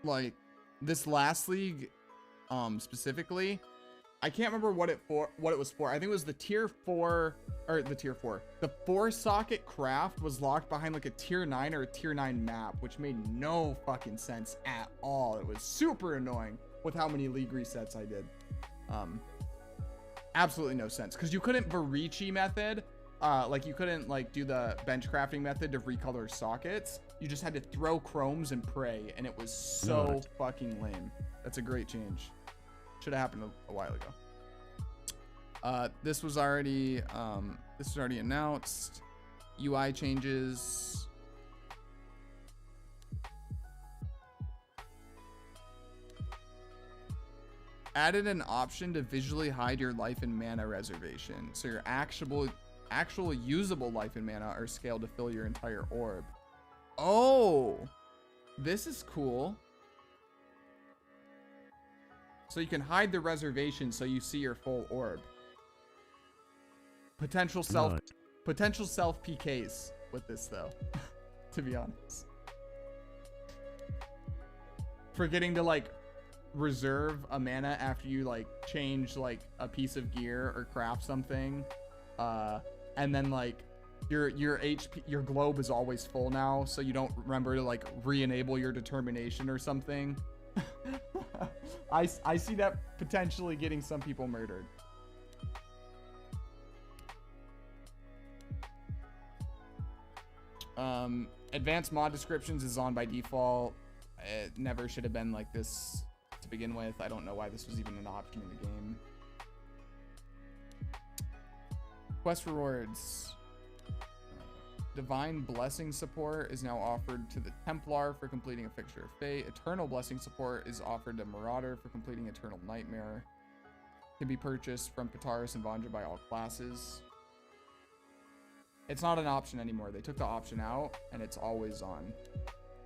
Like, this last league, specifically, I can't remember what it was for. I think it was the tier 4, or the tier 4. The 4 socket craft was locked behind like a tier 9 or a tier 9 map, which made no fucking sense at all. It was super annoying with how many league resets I did. Absolutely no sense, because you couldn't Varici method, like you couldn't like do the bench crafting method to recolor sockets. You just had to throw chromes and pray, and it was so fucking lame. That's a great change. Should have happened a while ago. This was already announced. UI changes. Added an option to visually hide your life and mana reservation, so your actual usable life and mana are scaled to fill your entire orb. Oh, this is cool. So you can hide the reservation so you see your full orb. Potential self PKs with this though, to be honest. Forgetting to like reserve a mana after you like change like a piece of gear or craft something, and then like your HP, your globe is always full now, so you don't remember to like re-enable your determination or something. I see that potentially getting some people murdered. Advanced mod descriptions is on by default. It never should have been like this to begin with. I don't know why this was even an option in the game. Quest rewards. Divine Blessing support is now offered to the Templar for completing a Fixture of Fate. Eternal Blessing support is offered to Marauder for completing Eternal Nightmare. Can be purchased from Pataris and Vanja by all classes. It's not an option anymore. They took the option out and it's always on,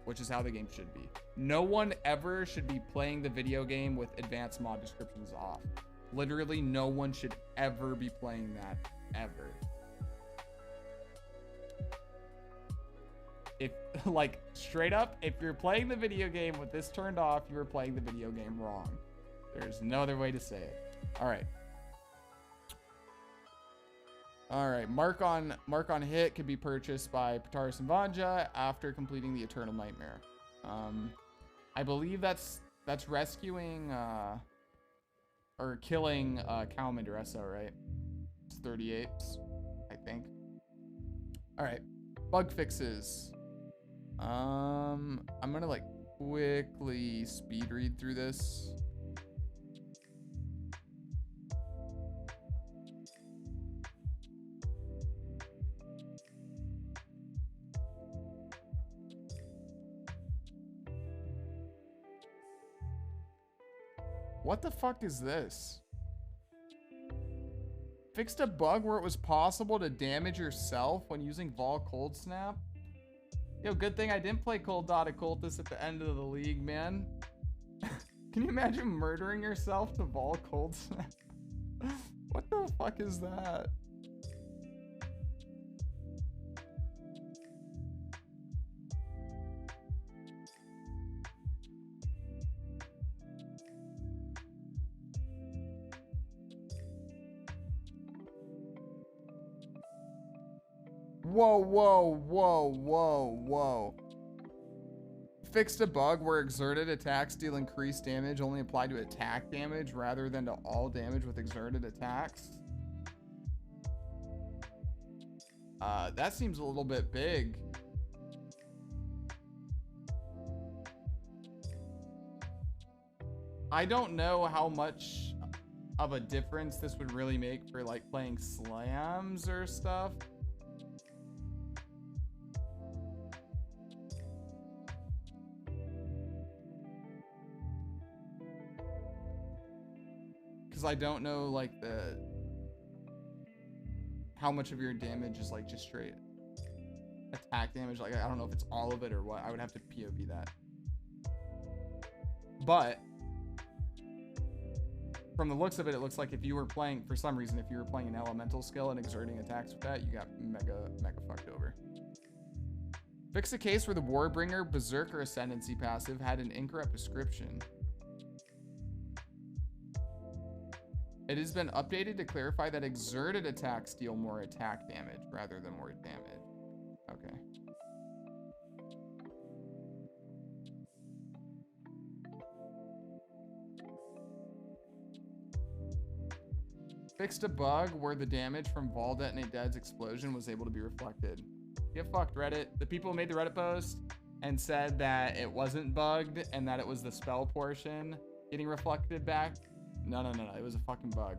which is how the game should be. No one ever should be playing the video game with advanced mod descriptions off. Literally no one should ever be playing that, ever. If, like, straight up, if you're playing the video game with this turned off, you are playing the video game wrong. There's no other way to say it. All right. All right, Mark on Hit can be purchased by Pataris and Vanja after completing the Eternal Nightmare. I believe that's rescuing or killing Calmandureso, right? It's 38, I think. All right, bug fixes. I'm gonna like quickly speed read through this. What the fuck is this? Fixed a bug where it was possible to damage yourself when using Vol Cold Snap? Yo, good thing I didn't play Cold Dot Occultist at the end of the league, man. Can you imagine murdering yourself to Vol Cold Snap? What the fuck is that? Whoa, whoa, whoa, whoa, whoa. Fixed a bug where exerted attacks deal increased damage only applied to attack damage rather than to all damage with exerted attacks. That seems a little bit big. I don't know how much of a difference this would really make for like playing slams or stuff. I don't know like how much of your damage is like just straight attack damage. Like I don't know if it's all of it or what. I would have to POV that. But from the looks of it, it looks like if you were playing, for some reason, if you were playing an elemental skill and exerting attacks with that, you got mega fucked over. Fix a case where the Warbringer Berserker Ascendancy passive had an incorrect description. It has been updated to clarify that exerted attacks deal more attack damage rather than more damage. Okay. Fixed a bug where the damage from Vol Detonate Dead's explosion was able to be reflected. Get fucked, Reddit. The people who made the Reddit post and said that it wasn't bugged and that it was the spell portion getting reflected back. No. It was a fucking bug.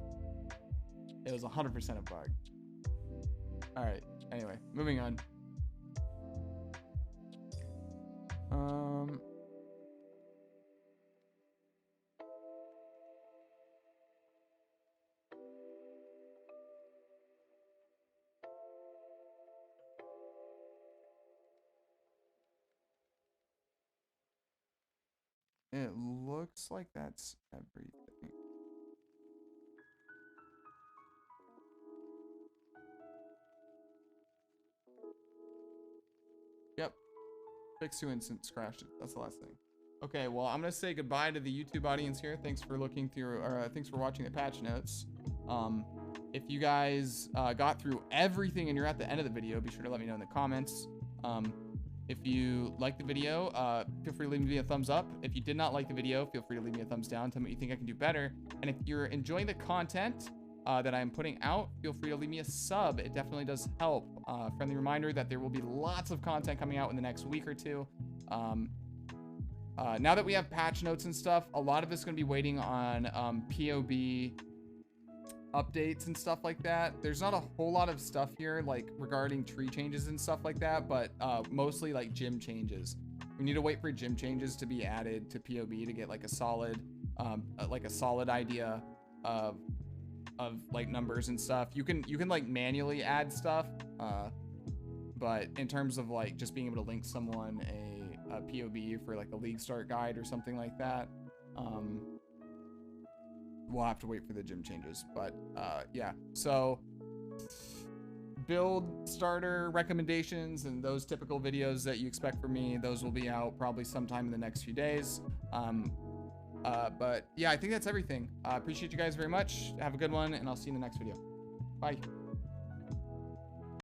It was 100% a bug. All right. Anyway, moving on. It looks like that's everything. Yep. Fix 2 instance crashes. That's the last thing. Okay, well, I'm gonna say goodbye to the YouTube audience here. Thanks for looking through, or thanks for watching the patch notes. If you guys got through everything and you're at the end of the video, be sure to let me know in the comments. If you like the video, feel free to leave me a thumbs up. If you did not like the video, feel free to leave me a thumbs down. Tell me what you think I can do better. And if you're enjoying the content that I'm putting out, feel free to leave me a sub. It definitely does help. Friendly reminder that there will be lots of content coming out in the next week or two. Now that we have patch notes and stuff, a lot of it's going to be waiting on POB updates and stuff like that. There's not a whole lot of stuff here like regarding tree changes and stuff like that, but mostly like gym changes. We need to wait for gym changes to be added to POB to get like a solid idea of like numbers and stuff. You can like manually add stuff, but in terms of like just being able to link someone a POB for like a league start guide or something like that, we'll have to wait for the gym changes. But yeah, so build starter recommendations and those typical videos that you expect from me, those will be out probably sometime in the next few days. But yeah, I think that's everything. Appreciate you guys very much. Have a good one, and I'll see you in the next video. Bye.